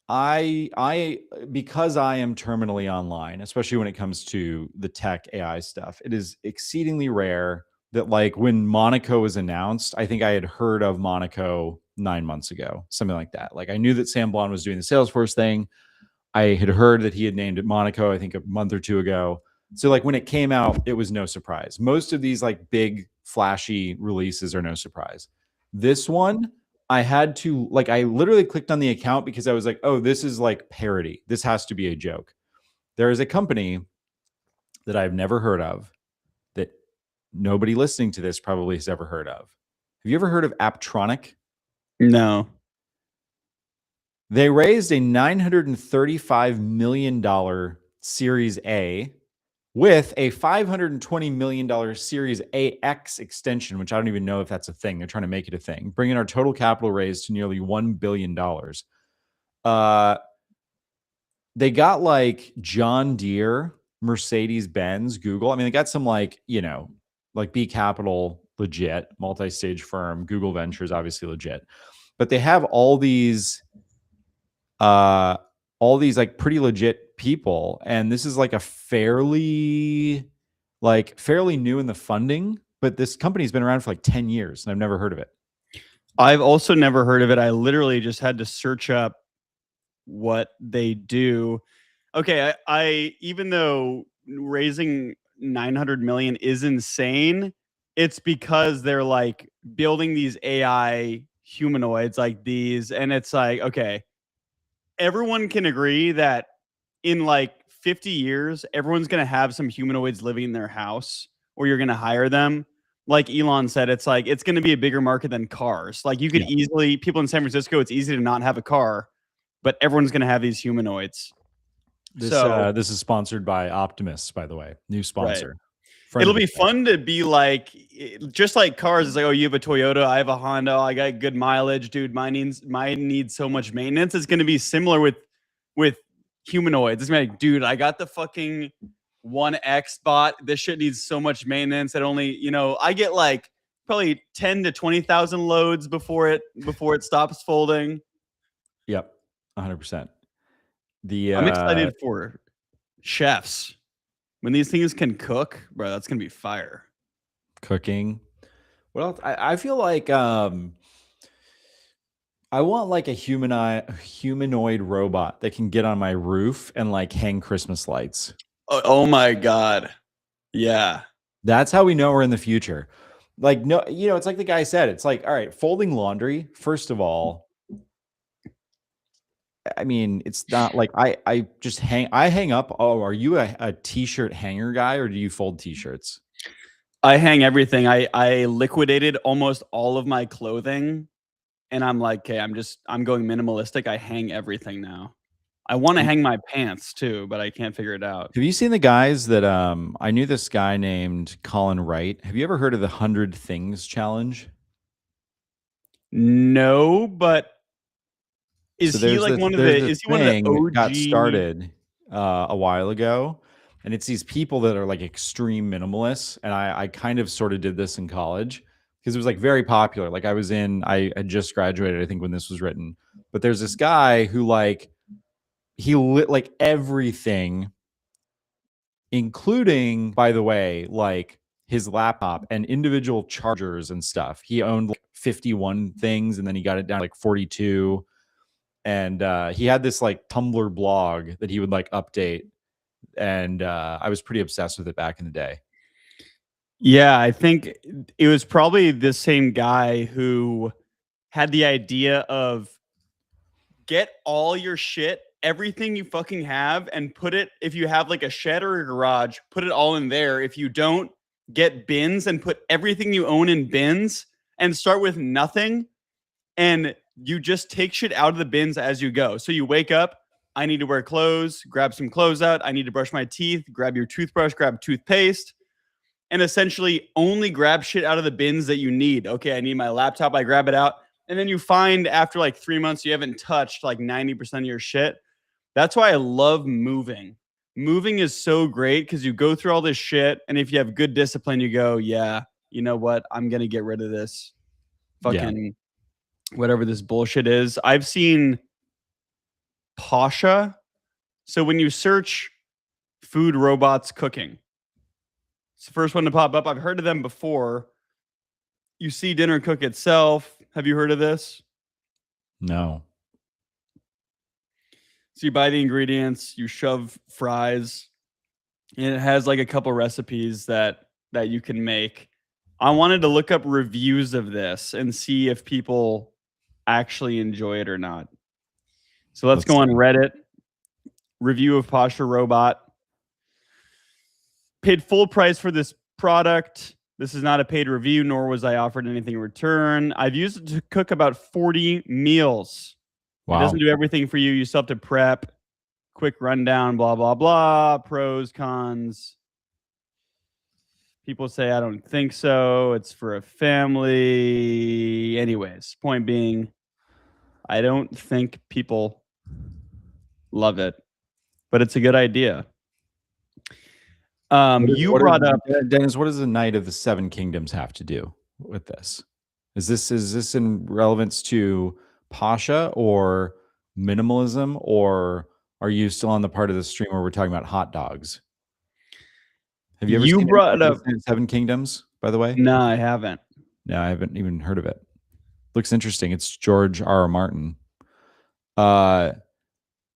because I am terminally online, especially when it comes to the tech AI stuff, it is exceedingly rare that like when Monaco was announced, I think I had heard of Monaco 9 months ago, something like that. Like I knew that Sam Blon was doing the Salesforce thing. I had heard that he had named it Monaco, I think a month or two ago. So like when it came out, it was no surprise. Most of these like big flashy releases are no surprise. This one, I had to like, I literally clicked on the account because I was like, oh, this is like parody. This has to be a joke. There is a company that I've never heard of that nobody listening to this probably has ever heard of. Have you ever heard of Apptronic? No. They raised a $935 million Series A with a $520 million Series AX extension, which I don't even know if that's a thing. They're trying to make it a thing, bringing our total capital raised to nearly $1 billion. They got like John Deere, Mercedes-Benz, Google. I mean, they got some like, you know, like B Capital, legit, multi-stage firm, Google Ventures, obviously legit. But they have all these like pretty legit people, and this is like a fairly new in the funding, but this company's been around for like 10 years and I've never heard of it. I've also never heard of it. I literally just had to search up what they do. Okay, I even though raising 900 million is insane, it's because they're like building these AI humanoids like these, and it's like, okay, everyone can agree that in like 50 years, everyone's going to have some humanoids living in their house, or you're going to hire them. Like Elon said, it's like it's going to be a bigger market than cars. Like you could easily, people in San Francisco, it's easy to not have a car, but everyone's going to have these humanoids. This is sponsored by Optimus, by the way, new sponsor. Right. It'll be fun to be like, just like cars. It's like, oh, you have a Toyota, I have a Honda, I got good mileage, dude. Mine needs so much maintenance. It's going to be similar with humanoids. It's gonna be like, dude, I got the fucking 1X bot. This shit needs so much maintenance. It only, I get like probably 10 to 20,000 loads before it stops folding. Yep, 100%. I'm excited for chefs. When these things can cook, bro, that's going to be fire. Cooking. What else? I feel like I want like a humanoid robot that can get on my roof and like hang Christmas lights. Oh my God. Yeah. That's how we know we're in the future. Like, no, it's like the guy said, it's like, all right, folding laundry, first of all, I mean, it's not like I just hang up. Oh, are you a t-shirt hanger guy, or do you fold t-shirts? I hang everything. I liquidated almost all of my clothing, and I'm like, okay, I'm going minimalistic. I hang everything now. I want to hang my pants too, but I can't figure it out. Have you seen the guys that I knew this guy named Colin Wright? Have you ever heard of the 100 Things Challenge? No, but is he like one of the OG? Got started a while ago, and it's these people that are like extreme minimalists, and I kind of sort of did this in college because it was like very popular. Like I had just graduated, I think, when this was written. But there's this guy who like he lit like everything, including, by the way, like his laptop and individual chargers and stuff. He owned like 51 things, and then he got it down to like 42. And he had this like Tumblr blog that he would like update. And I was pretty obsessed with it back in the day. Yeah, I think it was probably the same guy who had the idea of get all your shit, everything you fucking have, and put it, if you have like a shed or a garage, put it all in there. If you don't, get bins and put everything you own in bins and start with nothing. And you just take shit out of the bins as you go. So you wake up, I need to wear clothes, grab some clothes out. I need to brush my teeth, grab your toothbrush, grab toothpaste, and essentially only grab shit out of the bins that you need. Okay, I need my laptop, I grab it out. And then you find after like 3 months, you haven't touched like 90% of your shit. That's why I love moving. Moving is so great because you go through all this shit. And if you have good discipline, you go, yeah, you know what? I'm going to get rid of this fucking whatever this bullshit is. I've seen Pasha. So when you search food robots cooking, it's the first one to pop up. I've heard of them before. You see Dinner Cook itself. Have you heard of this? No. So you buy the ingredients, you shove fries, and it has like a couple recipes that you can make. I wanted to look up reviews of this and see if people actually enjoy it or not. So let's go on Reddit. Review of Pasha Robot. Paid full price for this product. This is not a paid review, nor was I offered anything in return. I've used it to cook about 40 meals. Wow. It doesn't do everything for you. You still have to prep. Quick rundown, blah, blah, blah. Pros, cons. People say, I don't think so. It's for a family. Anyways, point being, I don't think people love it, but it's a good idea. You brought up, Dennis, what does the Knight of the Seven Kingdoms have to do with this? Is this in relevance to Pasha or minimalism, or are you still on the part of the stream where we're talking about hot dogs? Have you ever seen brought up Seven Kingdoms, by the way? No, I haven't. No, I haven't even heard of it. Looks interesting. It's George R.R. Martin.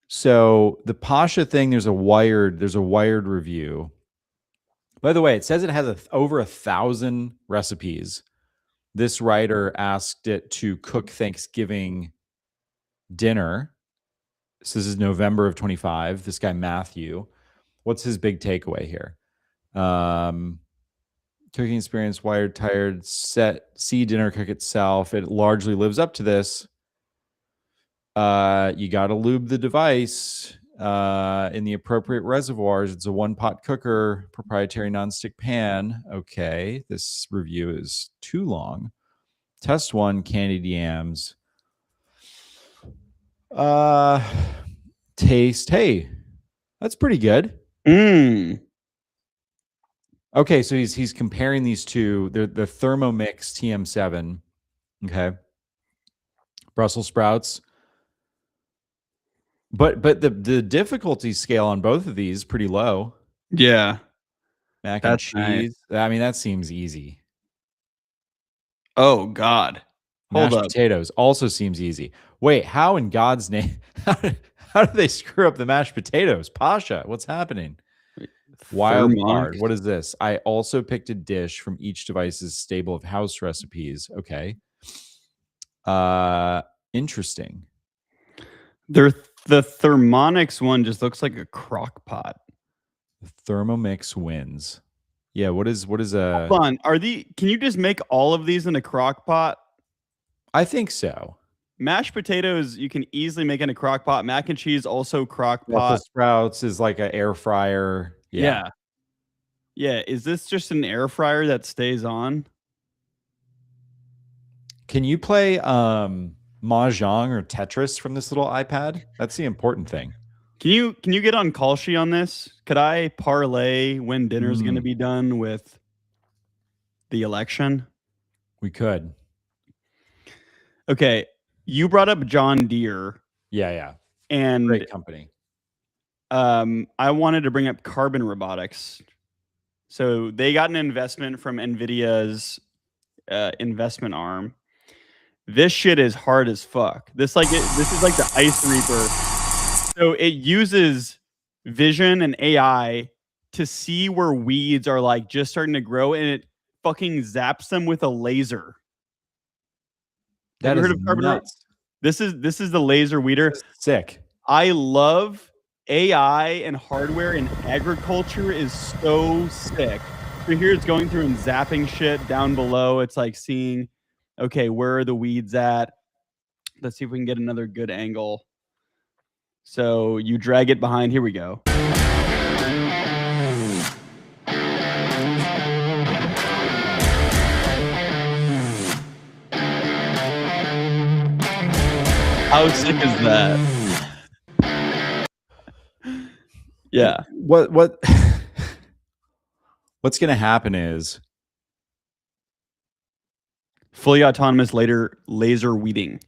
So the Pasha thing, there's a Wired review. By the way, it says it has over 1,000 recipes. This writer asked it to cook Thanksgiving dinner. So this is November of 25. This guy, Matthew, what's his big takeaway here? Cooking experience, wired, tired, set, see dinner cook itself. It largely lives up to this. You got to lube the device in the appropriate reservoirs. It's a one-pot cooker, proprietary nonstick pan. Okay, this review is too long. Test 1, candied yams. Taste. Hey, that's pretty good. Okay, so he's comparing these two. They're the Thermomix TM7. Okay. Brussels sprouts. But the difficulty scale on both of these is pretty low. Yeah. Mac and cheese. Nice. I mean, that seems easy. Oh God. Hold up. Potatoes also seems easy. Wait, how in God's name? How do they screw up the mashed potatoes? Pasha, what's happening? Wild card. What is this? I also picked a dish from each device's stable of house recipes. Okay. Interesting. The Thermonics one just looks like a crock pot. The Thermomix wins. Yeah, what is Hold on. Can you just make all of these in a crock pot? I think so. Mashed potatoes you can easily make in a crock pot. Mac and cheese also crock pot. Brussels sprouts is like an air fryer. Yeah. Is this just an air fryer that stays on? Can you play Mahjong or Tetris from this little iPad? That's the important thing. Can you get on Kalshi on this? Could I parlay when dinner's going to be done with the election? We could. Okay, you brought up John Deere. Yeah. And great company. I wanted to bring up Carbon Robotics. So they got an investment from NVIDIA's investment arm. This shit is hard as fuck. This is like the Ice Reaper. So it uses vision and AI to see where weeds are like just starting to grow, and it fucking zaps them with a laser. Have you heard of Carbon Robotics? This is the laser weeder. Sick. I love AI and hardware in agriculture is so sick. So here it's going through and zapping shit down below. It's like seeing, okay, where are the weeds at? Let's see if we can get another good angle. So you drag it behind. Here we go. How sick is that? Yeah. What's going to happen is fully autonomous laser weeding.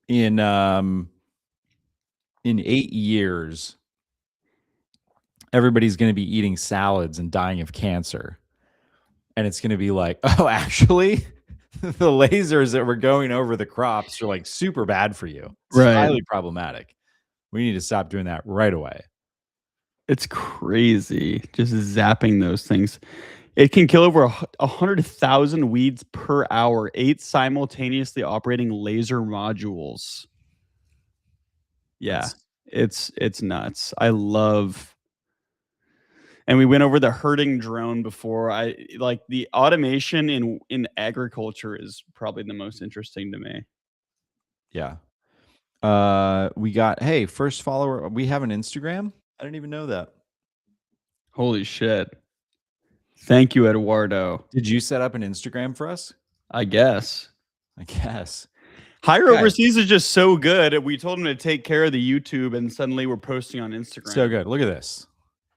In 8 years, everybody's going to be eating salads and dying of cancer. And it's going to be like, oh, actually, the lasers that were going over the crops are like super bad for you. It's highly problematic. We need to stop doing that right away. It's crazy. Just zapping those things. It can kill over 100,000 weeds per hour, 8 simultaneously operating laser modules. Yeah, it's nuts. I love, and we went over the herding drone before. I like the automation in agriculture is probably the most interesting to me. Yeah. We got, hey, first follower. We have an Instagram. I didn't even know that. Holy shit. Thank you, Eduardo. Did you set up an Instagram for us? I guess. Hire Overseas is just so good. We told him to take care of the YouTube, and suddenly we're posting on Instagram. So good. Look at this.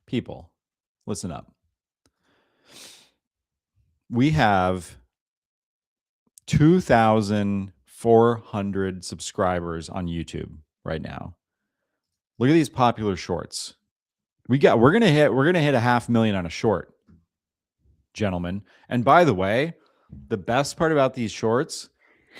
People, listen up. We have 2,400 subscribers on YouTube right now. Look at these popular shorts. We're gonna hit 500,000 on a short, gentlemen. And by the way, the best part about these shorts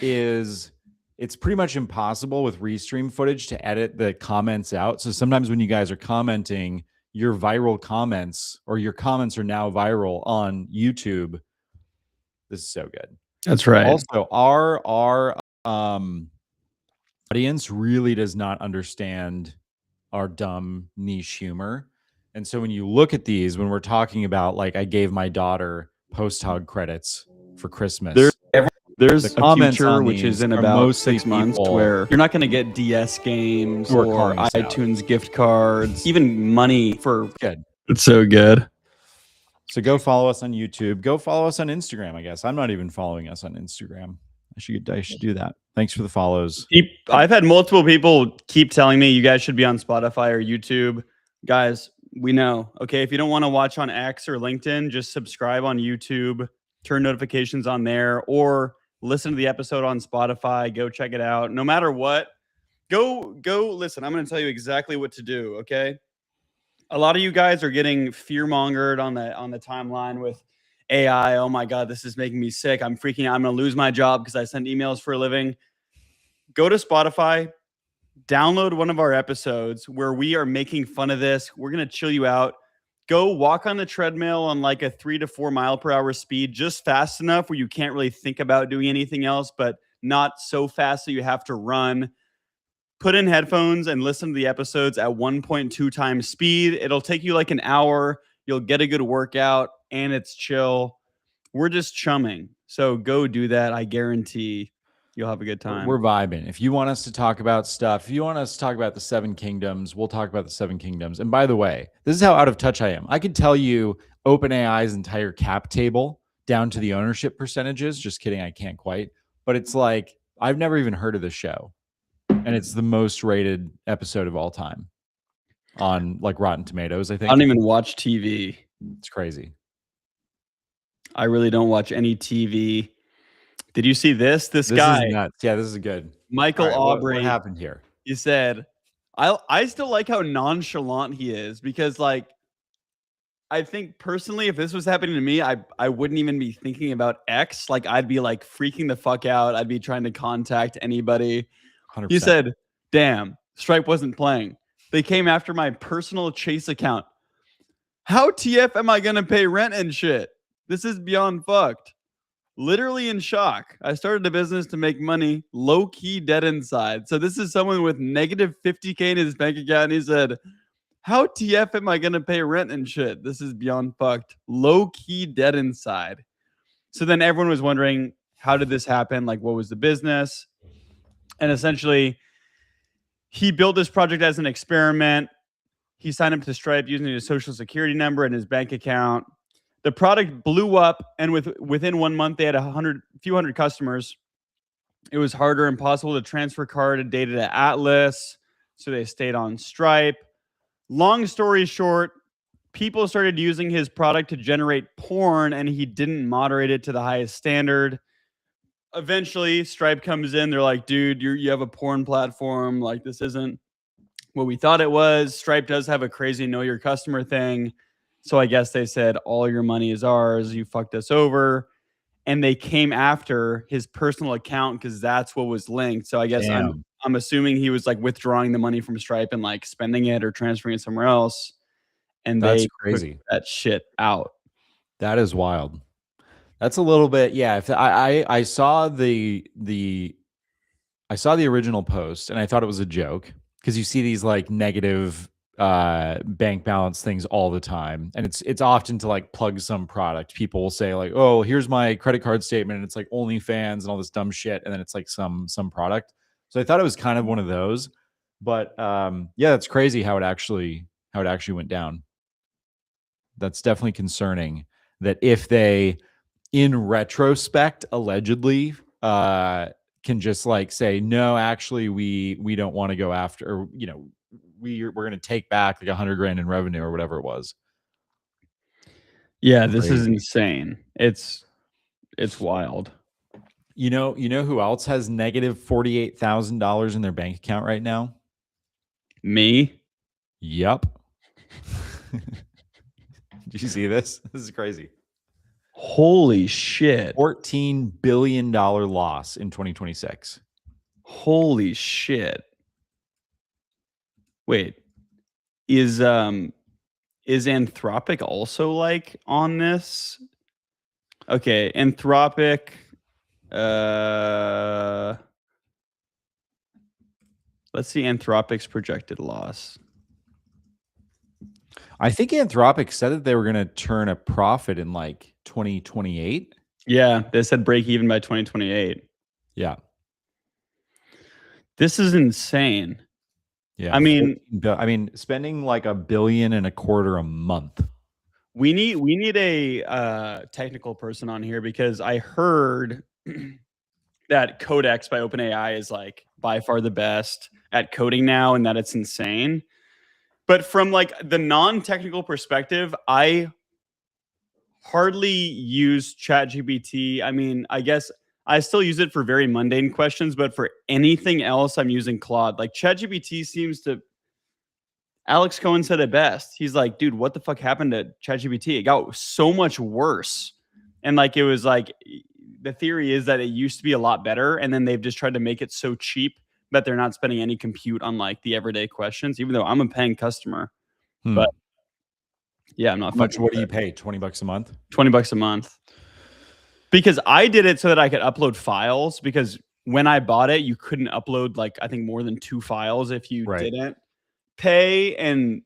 is it's pretty much impossible with restream footage to edit the comments out. So sometimes when you guys are commenting, your viral comments or your comments are now viral on YouTube. This is so good. That's right. Also, our audience really does not understand our dumb niche humor. And so when you look at these, when we're talking about, like, I gave my daughter post-hug credits for Christmas. There's The a comments future on which is these in are about mostly 6 months people where you're not going to get DS games who are or calling us out. iTunes gift cards, even money for. Good. It's so good. So go follow us on YouTube. Go follow us on Instagram, I guess. I'm not even following us on Instagram. I should do that. Thanks for the follows. I've had multiple people keep telling me you guys should be on Spotify or YouTube. Guys, we know. Okay, if you don't want to watch on X or LinkedIn, just subscribe on YouTube, turn notifications on there, or listen to the episode on Spotify. Go check it out. No matter what, go listen. I'm going to tell you exactly what to do, okay? A lot of you guys are getting fear-mongered on the timeline with AI. Oh my God, this is making me sick. I'm freaking out. I'm going to lose my job because I send emails for a living. Go to Spotify, download one of our episodes where we are making fun of this. We're going to chill you out. Go walk on the treadmill on like a 3 to 4 mile per hour speed, just fast enough where you can't really think about doing anything else, but not so fast that you have to run. Put in headphones and listen to the episodes at 1.2 times speed. It'll take you like an hour. You'll get a good workout and it's chill. We're just chumming. So go do that. I guarantee you'll have a good time. We're vibing. If you want us to talk about stuff, if you want us to talk about the 7 kingdoms, we'll talk about the 7 kingdoms. And by the way, this is how out of touch I am. I could tell you OpenAI's entire cap table down to the ownership percentages. Just kidding. I can't quite. But it's like, I've never even heard of this show. And it's the most rated episode of all time on like Rotten Tomatoes, I think. I don't even watch TV. It's crazy. I really don't watch any TV. Did you see this? This guy. Is nuts. Yeah, this is good. Michael Aubrey. What happened here? He said, I still like how nonchalant he is because, like, I think personally, if this was happening to me, I wouldn't even be thinking about X. Like, I'd be like freaking the fuck out. I'd be trying to contact anybody. 100%. He said, damn, Stripe wasn't playing. They came after my personal Chase account. How TF am I going to pay rent and shit? This is beyond fucked. Literally in shock. I started a business to make money, low-key dead inside. So this is someone with negative 50K in his bank account. And he said, how TF am I going to pay rent and shit? This is beyond fucked. Low-key dead inside. So then everyone was wondering, how did this happen? Like, what was the business? And essentially, he built this project as an experiment. He signed up to Stripe using his social security number and his bank account. The product blew up, and within 1 month, they had a few hundred customers. It was harder and impossible to transfer card data to Atlas, so they stayed on Stripe. Long story short, people started using his product to generate porn, and he didn't moderate it to the highest standard. Eventually, Stripe comes in. They're like, dude, you have a porn platform. Like, this isn't what we thought it was. Stripe does have a crazy know your customer thing. So I guess they said, all your money is ours. You fucked us over. And they came after his personal account because that's what was linked. So I guess I'm assuming he was like withdrawing the money from Stripe and like spending it or transferring it somewhere else. And that's they crazy. Took that shit out. That is wild. That's a little bit, yeah. If I saw the original post and I thought it was a joke because you see these like negative bank balance things all the time, and it's often to like plug some product. People will say like, oh, here's my credit card statement, and it's like OnlyFans and all this dumb shit, and then it's like some product. So I thought it was kind of one of those, but yeah, that's crazy how it actually went down. That's definitely concerning that if they, in retrospect, allegedly can just like say, no, actually we don't want to go after, or, you know, we're going to take back like $100,000 in revenue or whatever it was. Yeah, this is insane. It's wild. You know who else has negative $48,000 in their bank account right now? Me? Yep. Did you see this? This is crazy. Holy shit. $14 billion loss in 2026. Holy shit. Wait. Is Anthropic also like on this? Okay, Anthropic Let's see Anthropic's projected loss. I think Anthropic said that they were going to turn a profit in like 2028. Yeah, they said break even by 2028. Yeah. This is insane. Yeah. I mean, spending like $1.25 billion a month. We need a technical person on here because I heard that Codex by OpenAI is like by far the best at coding now, and that it's insane. But from like the non-technical perspective, I hardly use ChatGPT. I mean, I guess I still use it for very mundane questions, but for anything else, I'm using Claude. Like ChatGPT seems to. Alex Cohen said it best. He's like, dude, what the fuck happened to ChatGPT? It got so much worse. And like, it was like, the theory is that it used to be a lot better. And then they've just tried to make it so cheap that they're not spending any compute on like the everyday questions, even though I'm a paying customer. But yeah, I'm not. What do you pay? $20 a month? $20 a month. Because I did it so that I could upload files, because when I bought it, you couldn't upload like, I think more than 2 files if you didn't pay. And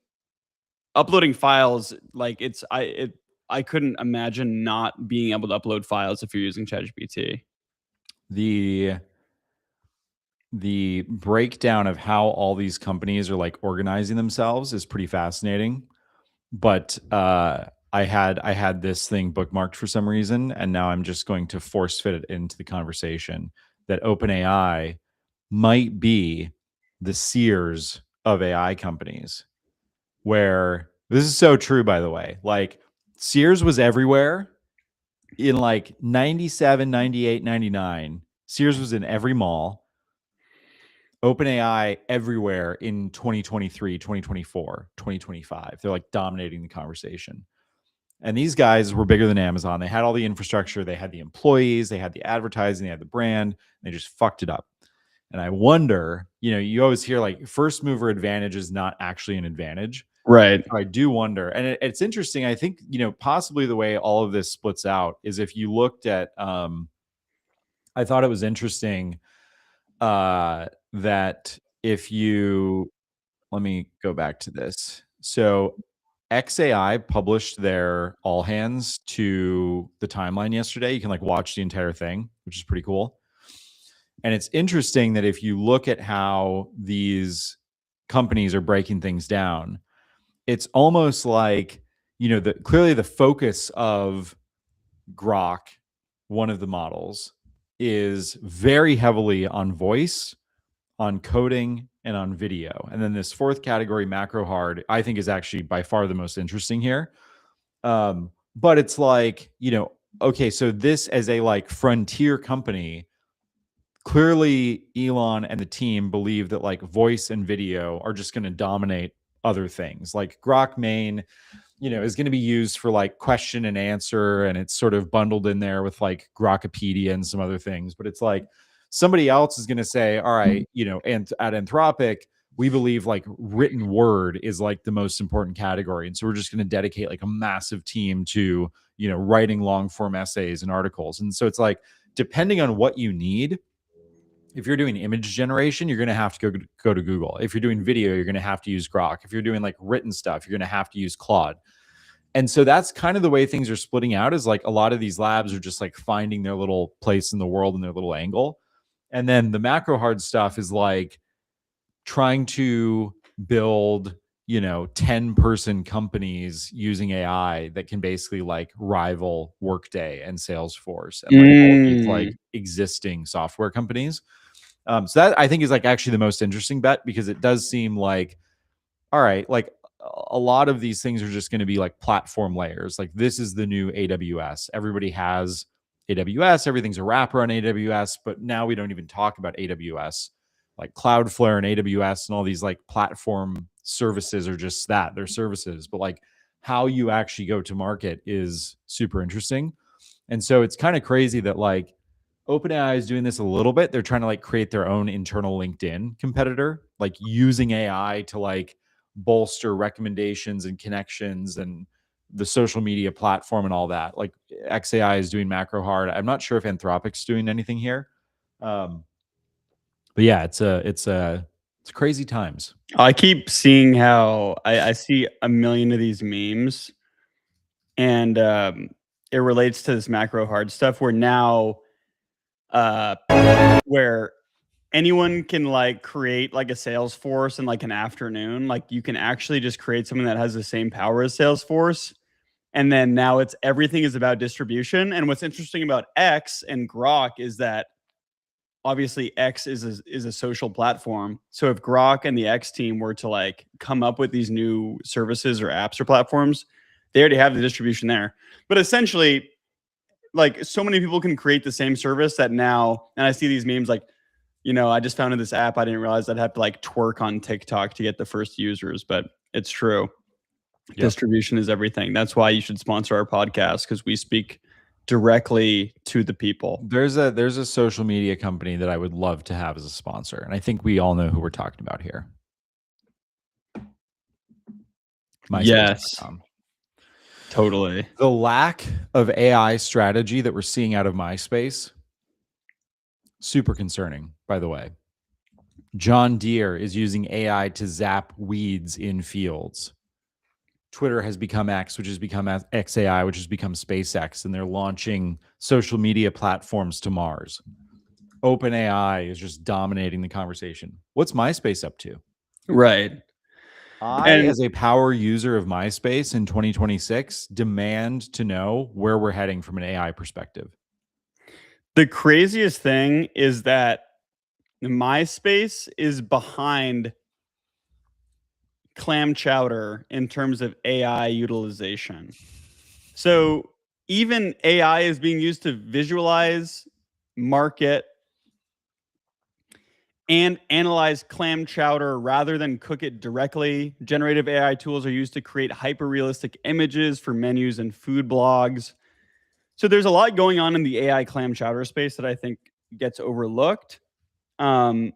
uploading files, like I couldn't imagine not being able to upload files if you're using ChatGPT. The breakdown of how all these companies are like organizing themselves is pretty fascinating. But I had this thing bookmarked for some reason, and now I'm just going to force fit it into the conversation that OpenAI might be the Sears of AI companies, where this is so true, by the way. Like Sears was everywhere in like 97, 98, 99. Sears was in every mall. OpenAI everywhere in 2023, 2024, 2025. They're like dominating the conversation. And these guys were bigger than Amazon. They had all the infrastructure, they had the employees, they had the advertising, they had the brand, they just fucked it up. And I wonder, you always hear like first mover advantage is not actually an advantage. Right. I do wonder. And it's interesting. I think, possibly the way all of this splits out is if you looked at, I thought it was interesting that if you, let me go back to this. So XAI published their all hands to the timeline yesterday. You can like watch the entire thing, which is pretty cool. And it's interesting that if you look at how these companies are breaking things down, it's almost like, clearly the focus of Grok, one of the models, is very heavily on voice, on coding, and on video. And then this fourth category, macro hard, I think is actually by far the most interesting here. But it's like, okay, so this as a like frontier company, clearly Elon and the team believe that like voice and video are just going to dominate other things. Like Grok main, is going to be used for like question and answer, and it's sort of bundled in there with like Grokopedia and some other things. But it's like somebody else is going to say, all right, and at Anthropic, we believe like written word is like the most important category. And so we're just going to dedicate like a massive team to, writing long form essays and articles. And so it's like, depending on what you need, if you're doing image generation, you're going to have to go to Google. If you're doing video, you're going to have to use Grok. If you're doing like written stuff, you're going to have to use Claude. And so that's kind of the way things are splitting out, is like a lot of these labs are just like finding their little place in the world and their little angle. And then the macro hard stuff is like trying to build, 10-person companies using AI that can basically like rival Workday and Salesforce and like all these like existing software companies. So that I think is like actually the most interesting bet, because it does seem like, all right, like a lot of these things are just going to be like platform layers. Like this is the new AWS. Everybody has AWS. Everything's a wrapper on AWS, but now we don't even talk about AWS. Like Cloudflare and AWS and all these like platform services are just that, they're services. But like how you actually go to market is super interesting. And so it's kind of crazy that like OpenAI is doing this a little bit. They're trying to like create their own internal LinkedIn competitor, like using AI to like bolster recommendations and connections and the social media platform and all that. Like XAI is doing macro hard. I'm not sure if Anthropic's doing anything here. But yeah, it's It's crazy times. I keep seeing how I see a million of these memes, and it relates to this macro hard stuff where now where anyone can like create like a Salesforce in like an afternoon. Like you can actually just create something that has the same power as Salesforce. And then now it's everything is about distribution. And what's interesting about X and Grok is that obviously X is a social platform. So if Grok and the X team were to like come up with these new services or apps or platforms, they already have the distribution there. But essentially, like so many people can create the same service that now, and I see these memes like, you know, I just founded this app. I didn't realize I'd have to like twerk on TikTok to get the first users, but it's true. Yep. Distribution is everything. That's why you should sponsor our podcast, because we speak directly to the people. There's a social media company that I would love to have as a sponsor, and I think we all know who we're talking about here. Yes, totally. The lack of AI strategy that we're seeing out of MySpace, super concerning, by the way. John Deere is using AI to zap weeds in fields. Twitter has become X, which has become XAI, which has become SpaceX, and they're launching social media platforms to Mars. OpenAI is just dominating the conversation. What's MySpace up to? Right. As a power user of MySpace in 2026, demand to know where we're heading from an AI perspective. The craziest thing is that MySpace is behind clam chowder in terms of AI utilization. So even AI is being used to visualize, market, and analyze clam chowder rather than cook it directly. Generative AI tools are used to create hyper-realistic images for menus and food blogs. So there's a lot going on in the AI clam chowder space that I think gets overlooked. And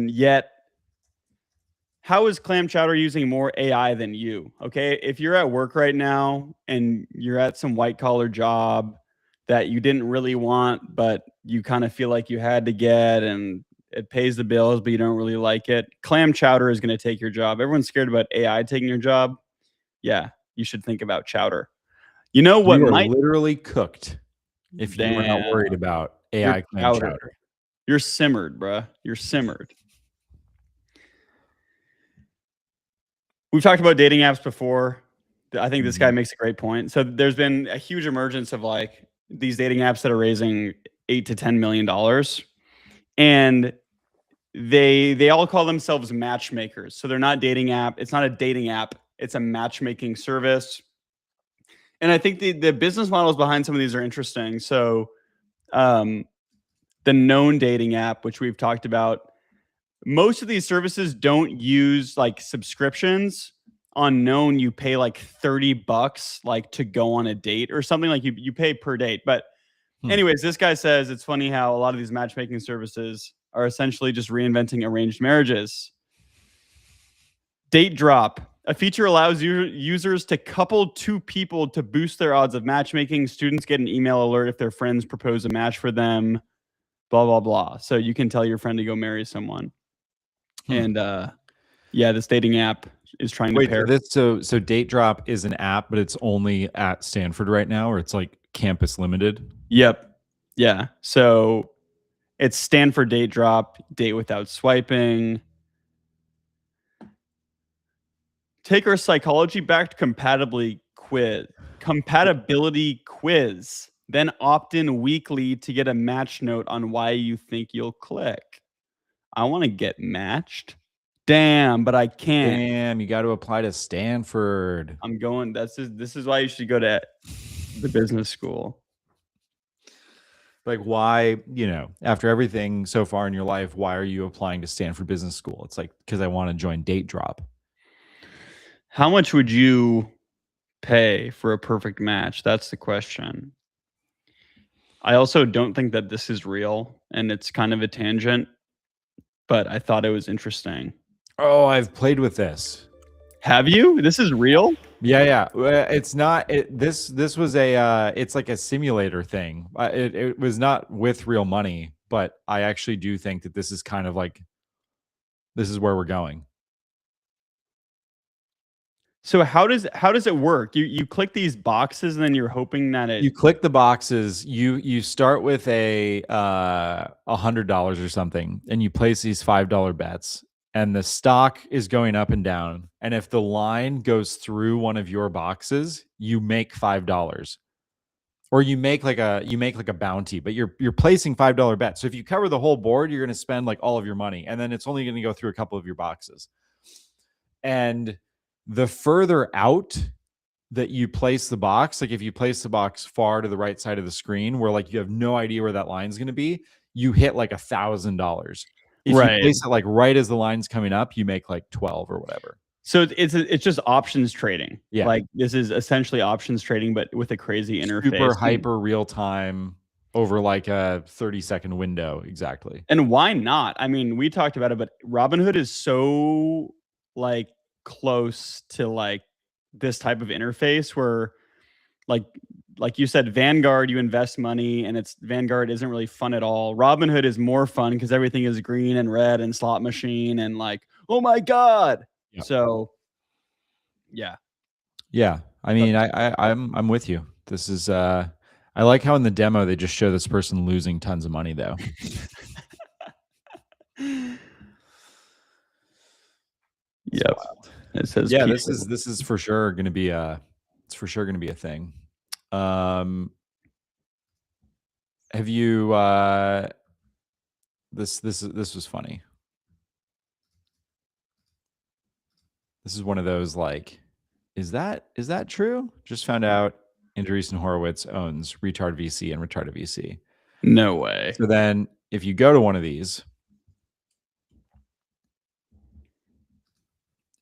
yet, how is clam chowder using more AI than you? Okay, if you're at work right now and you're at some white collar job that you didn't really want, but you kind of feel like you had to get, and it pays the bills, but you don't really like it, clam chowder is going to take your job. Everyone's scared about AI taking your job. Yeah, you should think about chowder. You know what? You are literally cooked if you were not worried about AI clam chowder. You're simmered, bruh. You're simmered. We've talked about dating apps before. I think this guy makes a great point. So there's been a huge emergence of like these dating apps that are raising $8 to $10 million. And they all call themselves matchmakers. So they're not dating app. It's not a dating app. It's a matchmaking service. And I think the business models behind some of these are interesting. So the known dating app, which we've talked about, most of these services don't use like subscriptions. On Known, you pay like $30 like to go on a date or something, like you pay per date. But anyways, this guy says it's funny how a lot of these matchmaking services are essentially just reinventing arranged marriages. Date Drop. A feature allows users to couple two people to boost their odds of matchmaking. Students get an email alert if their friends propose a match for them, blah, blah, blah. So you can tell your friend to go marry someone. And yeah, this dating app is trying to pair. So Date Drop is an app, but it's only at Stanford right now, or it's like campus limited? Yep. Yeah. So it's Stanford Date Drop, date without swiping. Take our psychology-backed compatibility quiz. Then opt in weekly to get a match note on why you think you'll click. I want to get matched. Damn, but I can't. Damn, you got to apply to Stanford. I'm going. This is why you should go to the business school. Like, why, you know, after everything so far in your life, why are you applying to Stanford Business School? It's like, because I want to join Date Drop. How much would you pay for a perfect match? That's the question. I also don't think that this is real, and it's kind of a tangent, but I thought it was interesting. Oh, I've played with this. Have you? This is real? Yeah. It's not. This was a. It's like a simulator thing. It was not with real money, but I actually do think that this is kind of like This is where we're going. So how does it work? You click these boxes and then you're hoping that You click the boxes. You start with a $100 or something, and you place these $5 bets, and the stock is going up and down. And if the line goes through one of your boxes, you make $5. Or you make like a bounty, but you're placing $5 bets. So if you cover the whole board, you're going to spend like all of your money, and then it's only going to go through a couple of your boxes. And the further out that you place the box, like if you place the box far to the right side of the screen where like you have no idea where that line's going to be, you hit like $1,000. If you place it like right as the line's coming up, you make like 12 or whatever. So it's just options trading. Yeah. Like this is essentially options trading, but with a crazy interface. Super hyper real time over like a 30-second window. Exactly. And why not? I mean, we talked about it, but Robinhood is so like close to like this type of interface where like you said, Vanguard, you invest money and Vanguard isn't really fun at all. Robinhood is more fun because everything is green and red and slot machine and like, oh my God. Yep. So yeah. I mean, I'm with you. This is I like how in the demo they just show this person losing tons of money though. Yep. It says this is for sure going to be a thing. Have you this was funny. This is one of those like, is that true? Just found out Andreessen Horowitz owns Retard VC and Retarded VC. No way. So then if you go to one of these,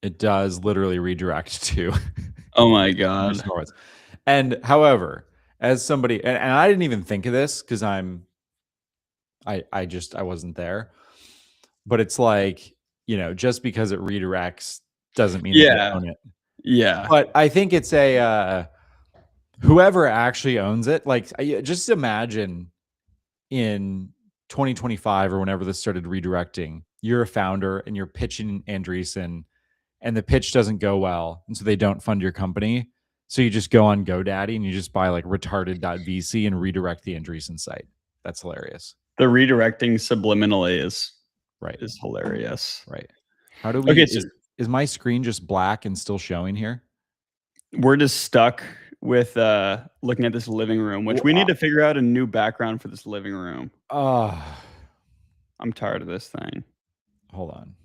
it does literally redirect to oh my God. And however, as somebody, and I didn't even think of this because I wasn't there, but it's like, you know, just because it redirects doesn't mean that you own it. Yeah. But I think it's a whoever actually owns it, like just imagine in 2025 or whenever this started redirecting, you're a founder and you're pitching Andreessen and the pitch doesn't go well. And so they don't fund your company. So you just go on GoDaddy and you just buy like retarded.vc and redirect the Andreessen site. That's hilarious. The redirecting subliminally is hilarious. Right. How do we, okay, is my screen just black and still showing here? We're just stuck with looking at this living room, which we need to figure out a new background for this living room. I'm tired of this thing. Hold on.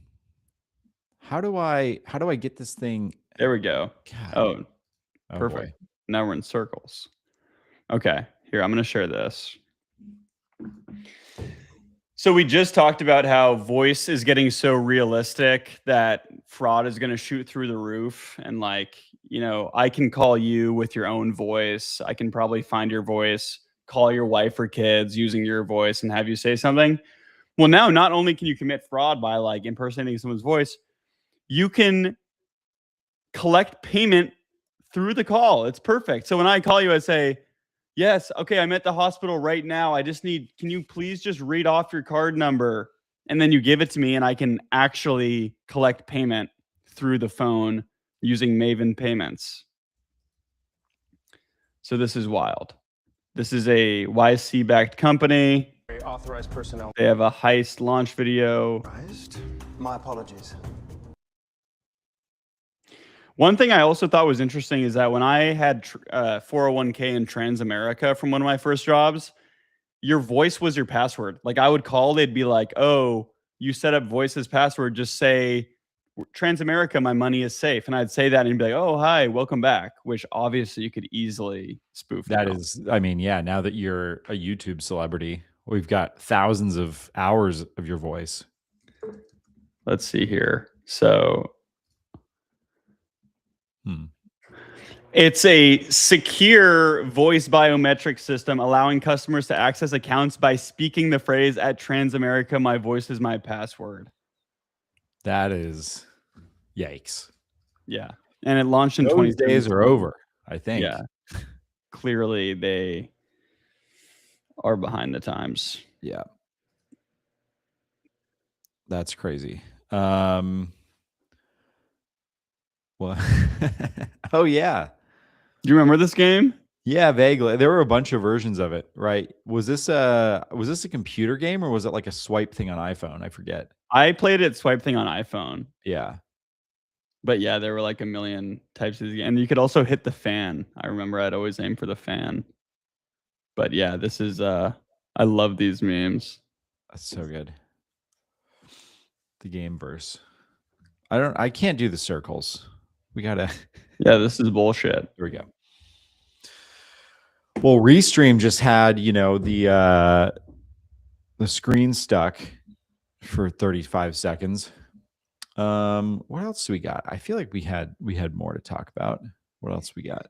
How do I get this thing? There we go. God. Oh, perfect. Boy. Now we're in circles. Okay, here, I'm going to share this. So we just talked about how voice is getting so realistic that fraud is going to shoot through the roof. And like, you know, I can call you with your own voice. I can probably find your voice, call your wife or kids using your voice and have you say something. Well, now not only can you commit fraud by like impersonating someone's voice, you can collect payment through the call. It's perfect. So when I call you, I say, yes, okay, I'm at the hospital right now. I just need, can you please just read off your card number? And then you give it to me and I can actually collect payment through the phone using Maven Payments. So this is wild. This is a YC-backed company. Authorized personnel. They have a heist launch video. My apologies. One thing I also thought was interesting is that when I had 401k in Transamerica from one of my first jobs, your voice was your password. Like I would call, they'd be like, oh, you set up voice as password, just say Transamerica, my money is safe. And I'd say that and be like, oh, hi, welcome back, which obviously you could easily spoof. That is, I mean, yeah, now that you're a YouTube celebrity, we've got thousands of hours of your voice. Let's see here. So it's a secure voice biometric system allowing customers to access accounts by speaking the phrase at Transamerica, my voice is my password. That is yikes. Yeah. And it launched in 20 days are over, I think. Yeah. Clearly they are behind the times. Yeah. That's crazy. Well, oh yeah. Do you remember this game? Yeah, vaguely. There were a bunch of versions of it, right? Was this a computer game or was it like a swipe thing on iPhone? I forget. I played it swipe thing on iPhone. Yeah. But yeah, there were like a million types of and you could also hit the fan. I remember I'd always aim for the fan. But yeah, this is I love these memes. That's so good. The game verse. I can't do the circles. We gotta Yeah, this is bullshit. Here we go. Well, Restream just had, the screen stuck for 35 seconds. What else do we got? I feel like we had more to talk about. What else we got?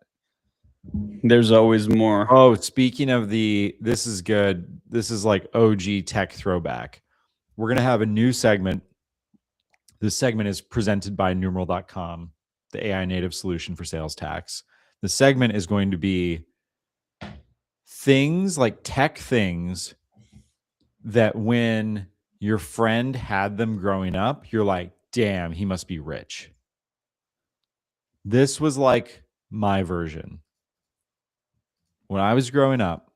There's always more. Oh, speaking of this is good. This is like OG tech throwback. We're going to have a new segment. This segment is presented by numeral.com, the AI native solution for sales tax. The segment is going to be things like tech things that when your friend had them growing up, you're like, damn, he must be rich. This was like my version. When I was growing up,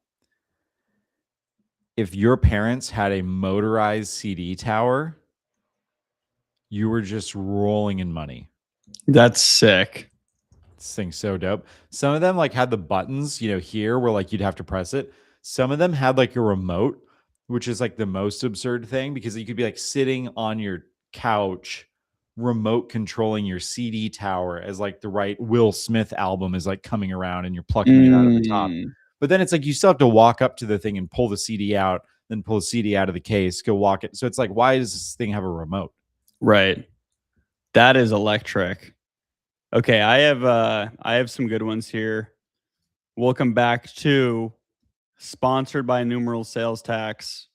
if your parents had a motorized CD tower, you were just rolling in money. That's sick. This thing's so dope. Some of them like had the buttons, here where like you'd have to press it. Some of them had like a remote, which is like the most absurd thing because you could be like sitting on your couch, remote controlling your CD tower as like the right Will Smith album is like coming around and you're plucking it out of the top. But then it's like you still have to walk up to the thing and pull the CD out, then pull the CD out of the case, go walk it. So it's like, why does this thing have a remote? Right. That is electric. Okay, I have some good ones here. Welcome back to sponsored by Numeral Sales Tax.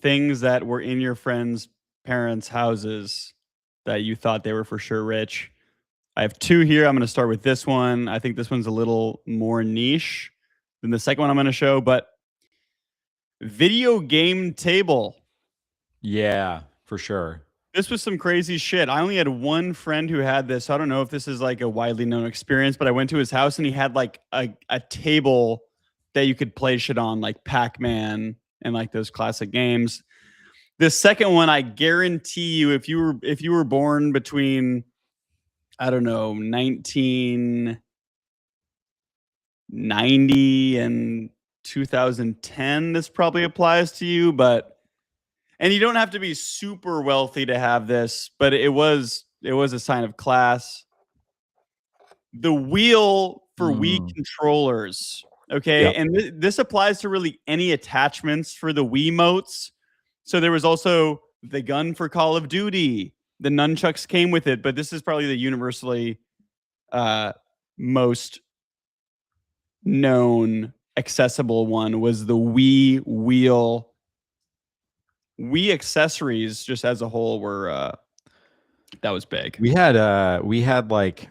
Things that were in your friends' parents' houses that you thought they were for sure rich. I have two here. I'm going to start with this one. I think this one's a little more niche than the second one I'm going to show, but video game table. Yeah, for sure. This was some crazy shit. I only had one friend who had this. I don't know if this is like a widely known experience, but I went to his house and he had like a table that you could play shit on, like Pac-Man and like those classic games. The second one, I guarantee you, if you were born between, I don't know, 1990 and 2010, this probably applies to you, and you don't have to be super wealthy to have this, but it was a sign of class. The wheel for Wii controllers. Okay. Yep. And this applies to really any attachments for the Wiimotes. So there was also the gun for Call of Duty. The nunchucks came with it, but this is probably the universally most known accessible one was the Wii wheel. Wii accessories just as a whole were that was big. We had like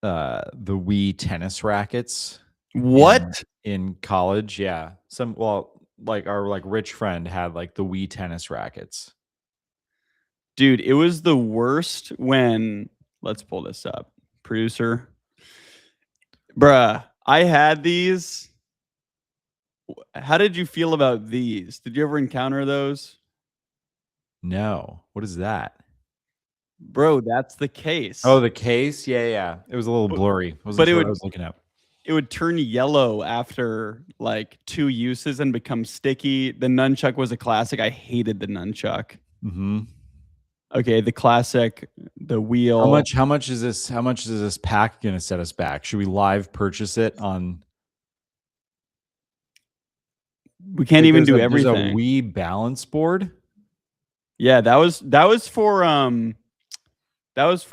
the Wii tennis rackets. What? In college, yeah. Like our like rich friend had like the Wii tennis rackets. Dude, it was the worst when let's pull this up. Producer. Bruh, I had these. How did you feel about these? Did you ever encounter those? No. What is that? Bro, that's the case. Oh, the case? Yeah. It was a little blurry. I was looking up. It would turn yellow after like 2 uses and become sticky. The nunchuck was a classic. I hated the nunchuck. Mm-hmm. Okay, the classic, the wheel. How much is this pack gonna set us back? Should we live purchase it on? We can't even do everything. There's a Wii balance board. Yeah, that was for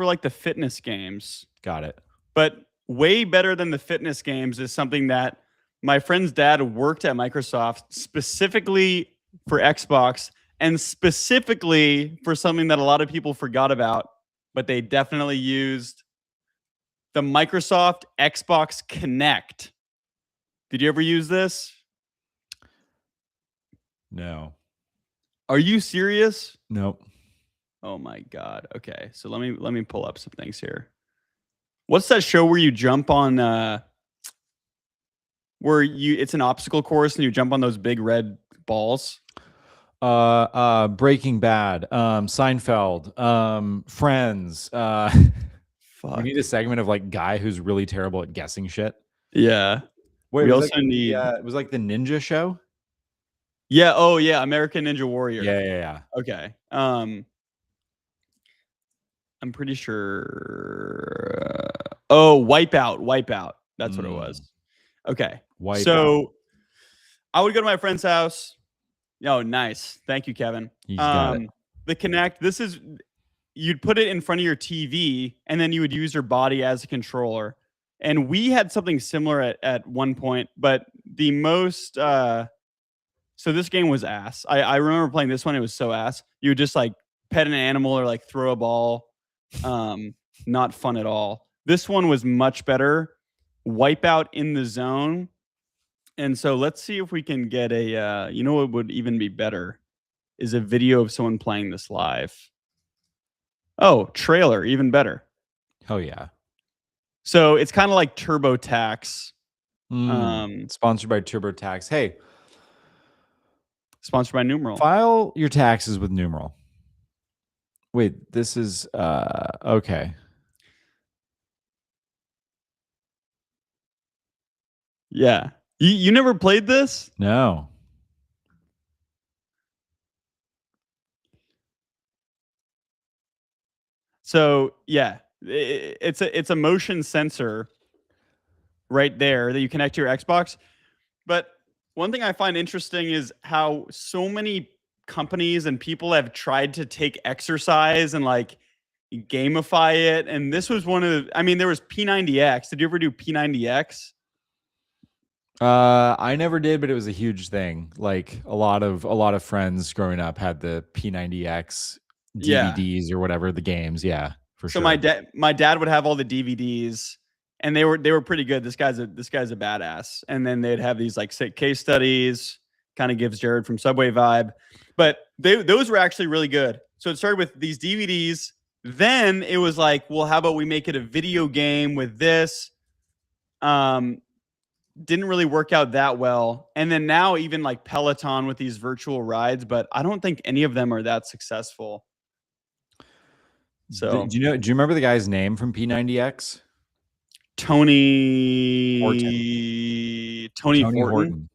like the fitness games. Got it. But way better than the fitness games is something that my friend's dad worked at Microsoft specifically for Xbox and specifically for something that a lot of people forgot about, but they definitely used the Microsoft Xbox Connect. Did you ever use this? No. Are you serious? Nope. Oh my God. Okay, so let me pull up some things here. What's that show where you jump on? It's an obstacle course and you jump on those big red balls. Breaking Bad, Seinfeld, Friends. We need a segment of like guy who's really terrible at guessing shit. Yeah. Wait, we was also need. it was like the ninja show. Yeah. Oh yeah, American Ninja Warrior. Yeah. Okay. I'm pretty sure. Wipeout. That's what it was. Okay. Wipeout. So I would go to my friend's house. Oh, nice. Thank you, Kevin. He's got it. The Kinect. You'd put it in front of your TV, and then you would use your body as a controller. And we had something similar at one point, but the most. So this game was ass. I remember playing this one. It was so ass. You would just like pet an animal or like throw a ball. Not fun at all. This one was much better. Wipeout in the zone. And so let's see if we can get a, you know what would even be better is a video of someone playing this live. Oh, trailer, even better. Oh, yeah. So it's kind of like TurboTax. Sponsored by TurboTax. Hey. Sponsored by Numeral. File your taxes with Numeral. Wait, this is, okay. Yeah. You never played this? No. So yeah, it's a motion sensor right there that you connect to your Xbox. But one thing I find interesting is how so many companies and people have tried to take exercise and like gamify it. And this was one of the, I mean, there was P90X. Did you ever do P90X? I never did, but it was a huge thing. Like a lot of friends growing up had the P90X DVDs or whatever, the games. Yeah, for sure. So my dad would have all the DVDs, and they were pretty good. This guy's a badass. And then they'd have these like case studies, kind of gives Jared from Subway vibe. But those were actually really good. So it started with these DVDs. Then it was like, well, how about we make it a video game with this? Didn't really work out that well. And then now even like Peloton with these virtual rides, but I don't think any of them are that successful. So do you remember the guy's name from P90X? Tony Horton.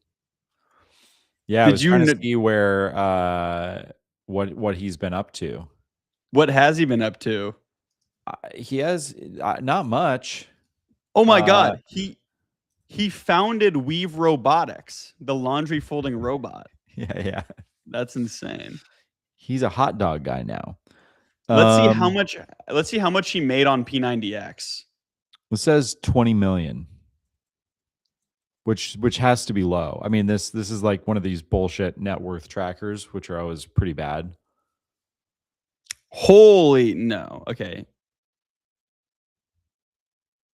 Yeah, I was trying to see where what he's been up to. What has he been up to? He has not much. Oh my God. He founded Weave Robotics, the laundry folding robot. Yeah. That's insane. He's a hot dog guy now. Let's see how much he made on P90X. It says 20 million. Which has to be low. I mean, this is like one of these bullshit net worth trackers, which are always pretty bad. Holy no. Okay.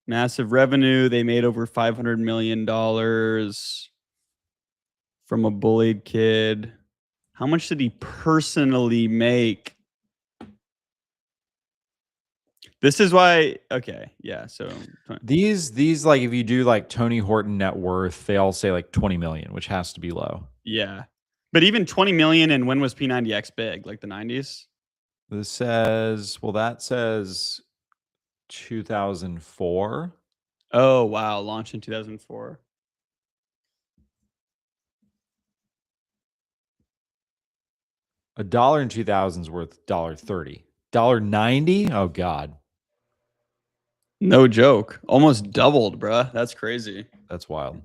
Massive revenue. They made over $500 million from a bullied kid. How much did he personally make? This is why. Okay. Yeah. So these like if you do like Tony Horton net worth, they all say like 20 million, which has to be low. Yeah. But even 20 million. And when was P90X big? Like the 90s? This says, well, that says 2004. Oh, wow. Launched in 2004. $1 in 2000 is worth $1.30. $1.90? Oh, God. No joke. Almost doubled, bruh. That's crazy. That's wild.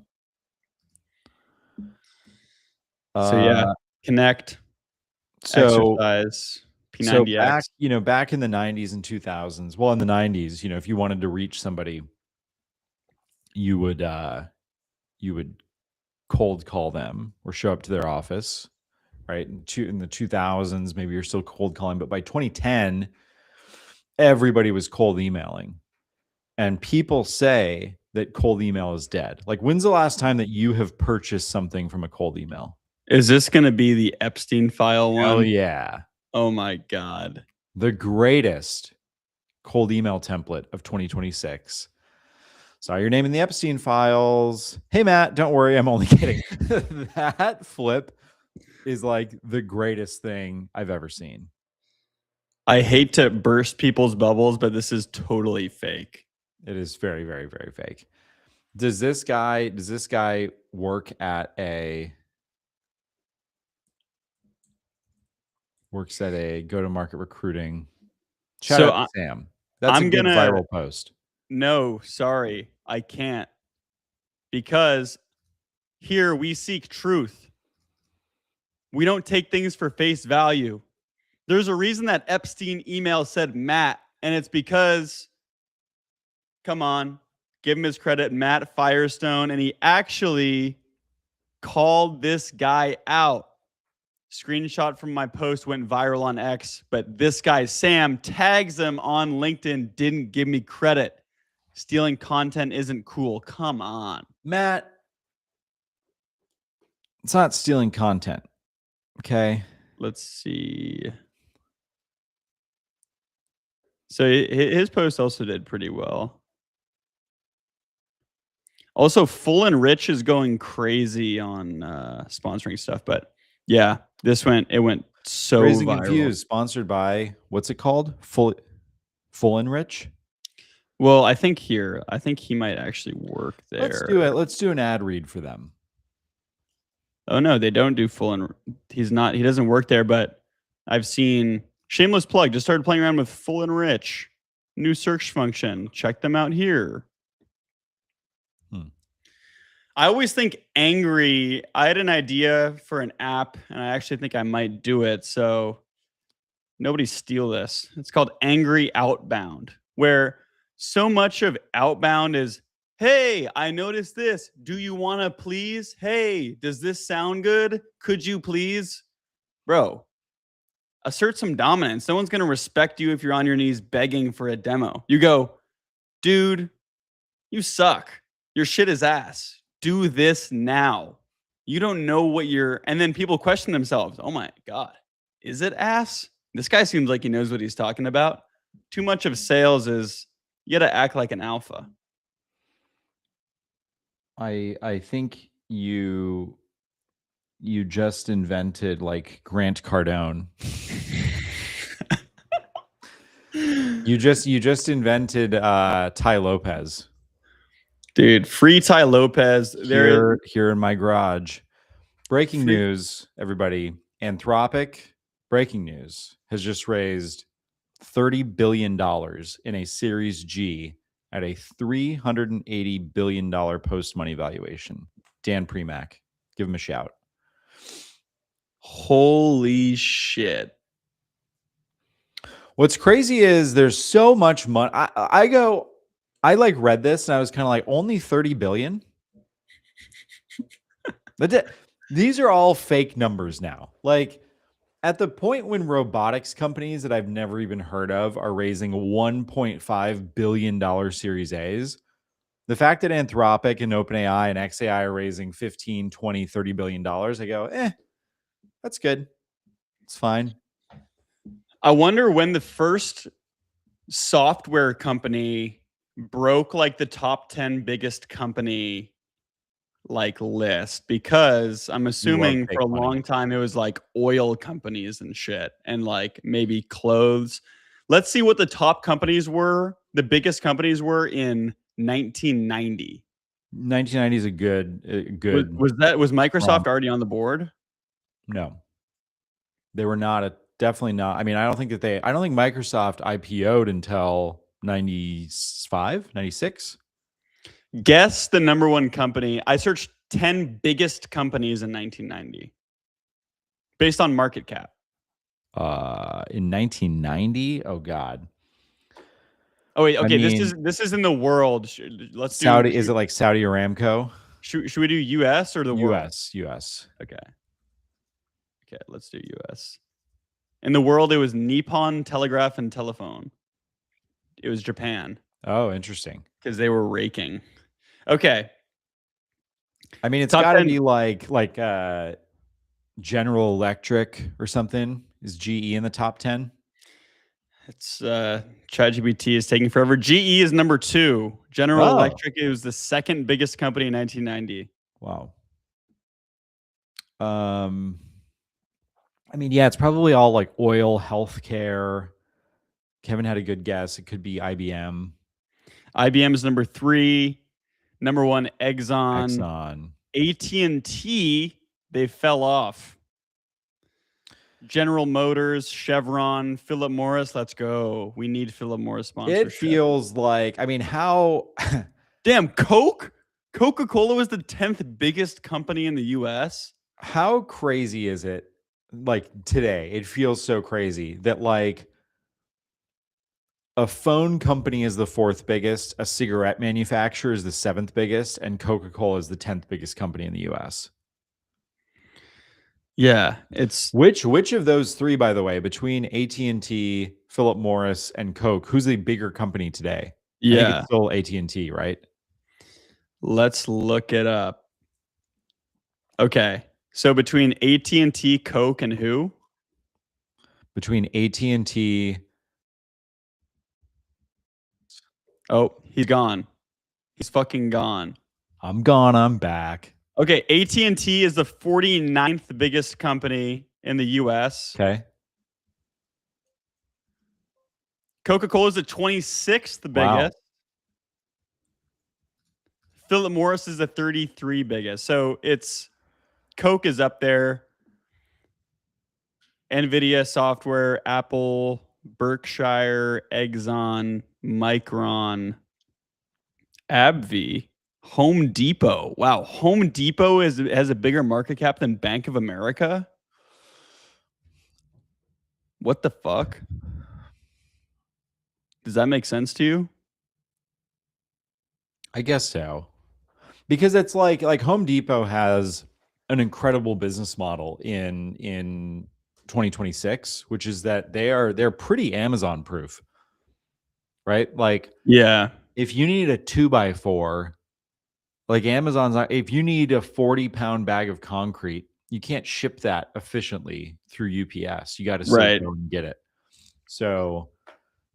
So, yeah. Connect. Exercise. P90X. So back in the 90s and 2000s, well, in the 90s, if you wanted to reach somebody, you would cold call them or show up to their office, right? In the 2000s, maybe you're still cold calling, but by 2010, everybody was cold emailing. And people say that cold email is dead. Like, when's the last time that you have purchased something from a cold email? Is this going to be the Epstein file one? Oh, yeah. Oh my God. the greatest cold email template of 2026. Saw your name in the Epstein files. Hey, Matt, don't worry. I'm only kidding. That flip is like the greatest thing I've ever seen. I hate to burst people's bubbles, but this is totally fake. It is very, very, very fake. Does this guy work at a go-to-market recruiting? Shout out to Sam. That's a good viral post. No, sorry, I can't. Because here we seek truth. We don't take things for face value. There's a reason that Epstein email said Matt, and it's because, come on, give him his credit, Matt Firestone, and he actually called this guy out. Screenshot from my post went viral on X, but this guy, Sam, tags him on LinkedIn, didn't give me credit. Stealing content isn't cool. Come on. Matt, it's not stealing content. Okay. Let's see. So his post also did pretty well. Also, Full and Rich is going crazy on sponsoring stuff, but yeah, it went so Crazy viral. Confused, sponsored by, what's it called? Full and Rich? Well, I think he might actually work there. Let's do it. Let's do an ad read for them. Oh no, they don't do Full and he doesn't work there, but I've seen, shameless plug, just started playing around with Full and Rich. New search function. Check them out here. I always think angry. I had an idea for an app, and I actually think I might do it. So nobody steal this. It's called Angry Outbound, where so much of outbound is, hey, I noticed this. Do you want to please? Hey, does this sound good? Could you please? Bro, assert some dominance. No one's going to respect you if you're on your knees begging for a demo. You go, dude, you suck. Your shit is ass. Do this now. You don't know what and then people question themselves. Oh my God, is it ass? This guy seems like he knows what he's talking about. Too much of sales is you got to act like an alpha. I think you just invented like Grant Cardone. You just invented Ty Lopez. Dude, free Ty Lopez. Here in my garage. Breaking news, everybody. Anthropic, breaking news, has just raised $30 billion in a Series G at a $380 billion post-money valuation. Dan Premack, give him a shout. Holy shit. What's crazy is there's so much money. I like read this and I was kind of like, only 30 billion? These are all fake numbers now. Like at the point when robotics companies that I've never even heard of are raising $1.5 billion Series A's, the fact that Anthropic and OpenAI and XAI are raising 15, 20, $30 billion, I go, that's good. It's fine. I wonder when the first software company broke like the top 10 biggest company like list, because I'm assuming for a long time it was like oil companies and shit and like maybe clothes. Let's see what the top companies were, the biggest companies were in 1990. 1990 is a good. Was Microsoft already on the board? No, they were not. Definitely not. I mean, I don't think Microsoft IPO'd until 95, 96. Guess the number one company. I searched 10 biggest companies in 1990 based on market cap. In 1990? Oh God. Oh wait, okay. This is in the world. Let's do Saudi. Is it like Saudi Aramco? Should we do US or the world? US. Okay, let's do US. In the world, it was Nippon Telegraph and Telephone. It was Japan. Oh, interesting. Because they were raking. Okay. I mean, it's got to be like General Electric or something. Is GE in the top 10? It's ChatGPT is taking forever. GE is number 2. General Electric is the second biggest company in 1990. Wow. I mean, yeah, it's probably all like oil, healthcare. Kevin had a good guess. It could be IBM. IBM is number 3. Number 1, Exxon. Exxon. AT&T, they fell off. General Motors, Chevron, Philip Morris. Let's go. We need Philip Morris sponsorship. It feels like, I mean, how... Damn, Coca-Cola was the 10th biggest company in the U.S. How crazy is it? Like today, it feels so crazy that like a phone company is the 4th biggest, a cigarette manufacturer is the 7th biggest, and Coca-Cola is the 10th biggest company in the U.S. Yeah, it's which of those 3, by the way, between AT&T, Philip Morris, and Coke, who's the bigger company today? Yeah, I think it's still AT&T, right? Let's look it up. Okay, so between AT&T, Coke, and who? Between AT&T. Oh, he's gone. He's fucking gone. I'm gone. I'm back. Okay, AT&T is the 49th biggest company in the U.S. Okay. Coca-Cola is the 26th biggest. Wow. Philip Morris is the 33 biggest. So it's Coke is up there. NVIDIA Software, Apple, Berkshire, Exxon, Micron, AbbVie, Home Depot. Wow, Home Depot has a bigger market cap than Bank of America? What the fuck? Does that make sense to you? I guess so. Because it's like Home Depot has an incredible business model in 2026, which is that they're pretty Amazon proof. Right? Like, yeah, if you need a 2x4, like Amazon's not, if you need a 40-pound bag of concrete, you can't ship that efficiently through UPS. You got to go and get it. So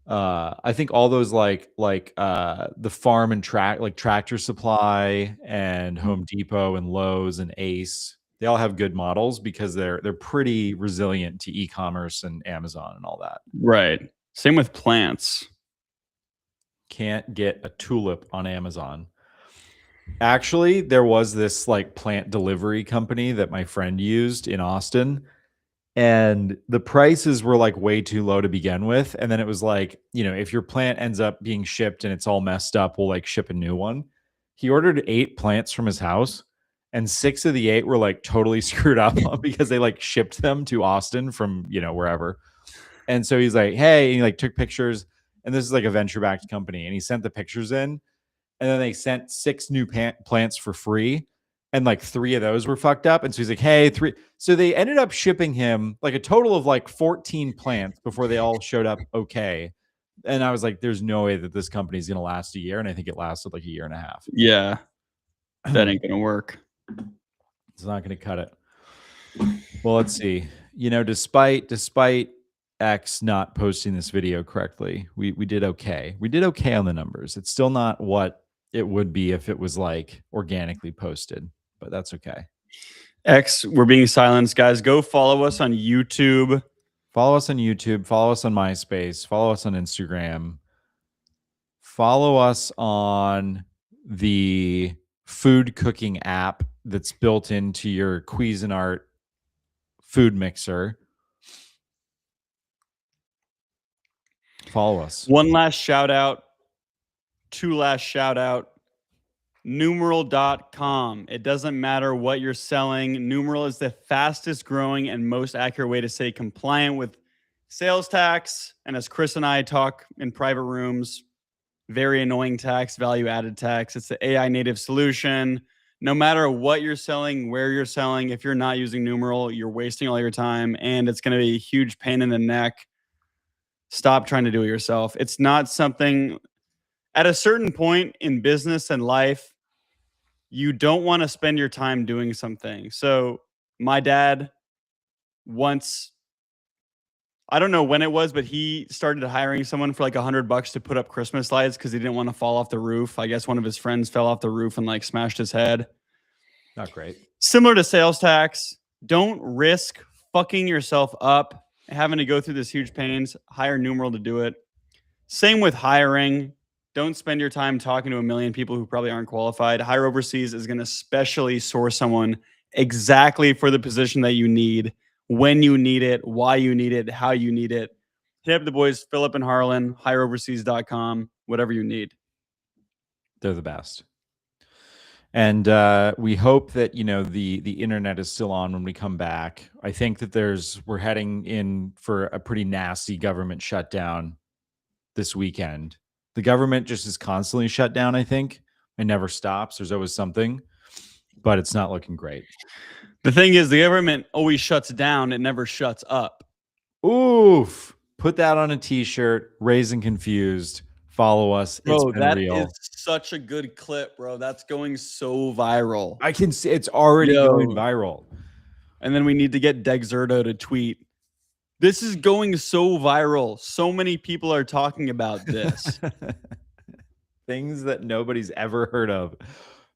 I think all those like the farm and Tractor Supply and Home Depot and Lowe's and Ace, they all have good models because they're pretty resilient to e-commerce and Amazon and all that. Right. Same with plants. Can't get a tulip on Amazon. Actually, there was this like plant delivery company that my friend used in Austin, and the prices were like way too low to begin with. And then it was like, you know, if your plant ends up being shipped and it's all messed up, we'll like ship a new one. He ordered 8 plants from his house, and 6 of the 8 were like totally screwed up because they like shipped them to Austin from, you know, wherever. And so he's like, hey, and he like took pictures, and this is like a venture-backed company, and he sent the pictures in. And then they sent 6 new plants for free. And like 3 of those were fucked up. And so he's like, hey, 3. So they ended up shipping him like a total of like 14 plants before they all showed up okay. And I was like, there's no way that this company is going to last a year. And I think it lasted like a year and a half. Yeah. That ain't going to work. It's not going to cut it. Well, let's see. You know, despite X not posting this video correctly, we did okay. We did okay on the numbers. It's still not what it would be if it was like organically posted, but that's okay. X, we're being silenced, guys. Go follow us on YouTube. Follow us on YouTube. Follow us on MySpace. Follow us on Instagram. Follow us on the food cooking app that's built into your Cuisinart food mixer. Follow us. One last shout out. 2 last shout out. Numeral.com. It doesn't matter what you're selling. Numeral is the fastest growing and most accurate way to stay compliant with sales tax. And as Chris and I talk in private rooms, very annoying tax, value added tax. It's the AI native solution. No matter what you're selling, where you're selling, if you're not using Numeral, you're wasting all your time, and it's going to be a huge pain in the neck. Stop trying to do it yourself. It's not something, at a certain point in business and life, you don't want to spend your time doing something. So my dad once I don't know when it was, but he started hiring someone for like $100 to put up Christmas lights because he didn't want to fall off the roof. I guess one of his friends fell off the roof and like smashed his head. Not great. Similar to sales tax, don't risk fucking yourself up, having to go through this huge pains. Hire Numeral to do it. Same with hiring. Don't spend your time talking to a million people who probably aren't qualified. Hire Overseas is going to specially source someone exactly for the position that you need, when you need it, why you need it, how you need it. Hit up the boys, Philip and Harlan, hireoverseas.com, whatever you need. They're the best. And we hope that, you know, the internet is still on when we come back. I think that we're heading in for a pretty nasty government shutdown this weekend. The government just is constantly shut down, I think. It never stops. There's always something, but it's not looking great. The thing is, the government always shuts down. It never shuts up. Oof. Put that on a t-shirt. Raised and Confused. Follow us. Bro, It's been that real. is such a good clip, bro. That's going so viral. I can see it's already going viral. And then we need to get Dexerto to tweet. This is going so viral. So many people are talking about this. Things that nobody's ever heard of.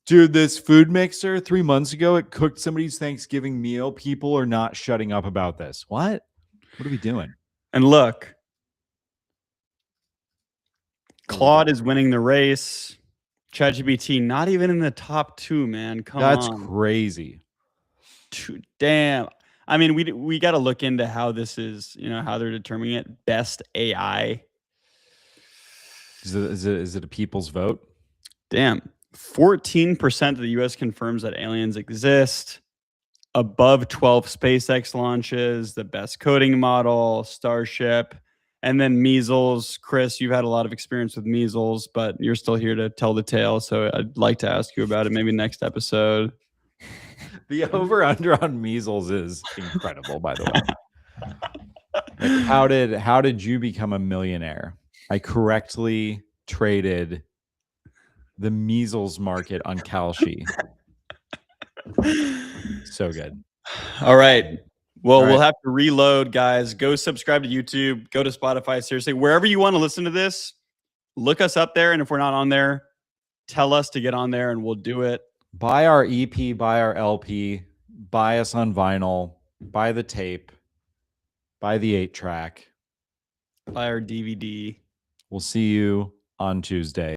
Dude, this food mixer 3 months ago, it cooked somebody's Thanksgiving meal. People are not shutting up about this. What? What are we doing? And look, Claude is winning the race. ChatGPT not even in the top 2, man. Come on. That's crazy. Damn. I mean, we got to look into how this is, you know, how they're determining it. Best AI. Is it a people's vote? Damn. 14% of the U.S. confirms that aliens exist. Above 12 SpaceX launches. The best coding model. Starship. And then measles. Chris, you've had a lot of experience with measles, but you're still here to tell the tale. So I'd like to ask you about it maybe next episode. The over-under on measles is incredible, by the way. Like, how did you become a millionaire? I correctly traded the measles market on Kalshi. So good. All right. Well, All right. we'll have to reload, guys. Go subscribe to YouTube. Go to Spotify. Seriously, wherever you want to listen to this, look us up there. And if we're not on there, tell us to get on there and we'll do it. Buy our EP, buy our LP, buy us on vinyl, buy the tape, buy the 8-track. Buy our DVD. We'll see you on Tuesday.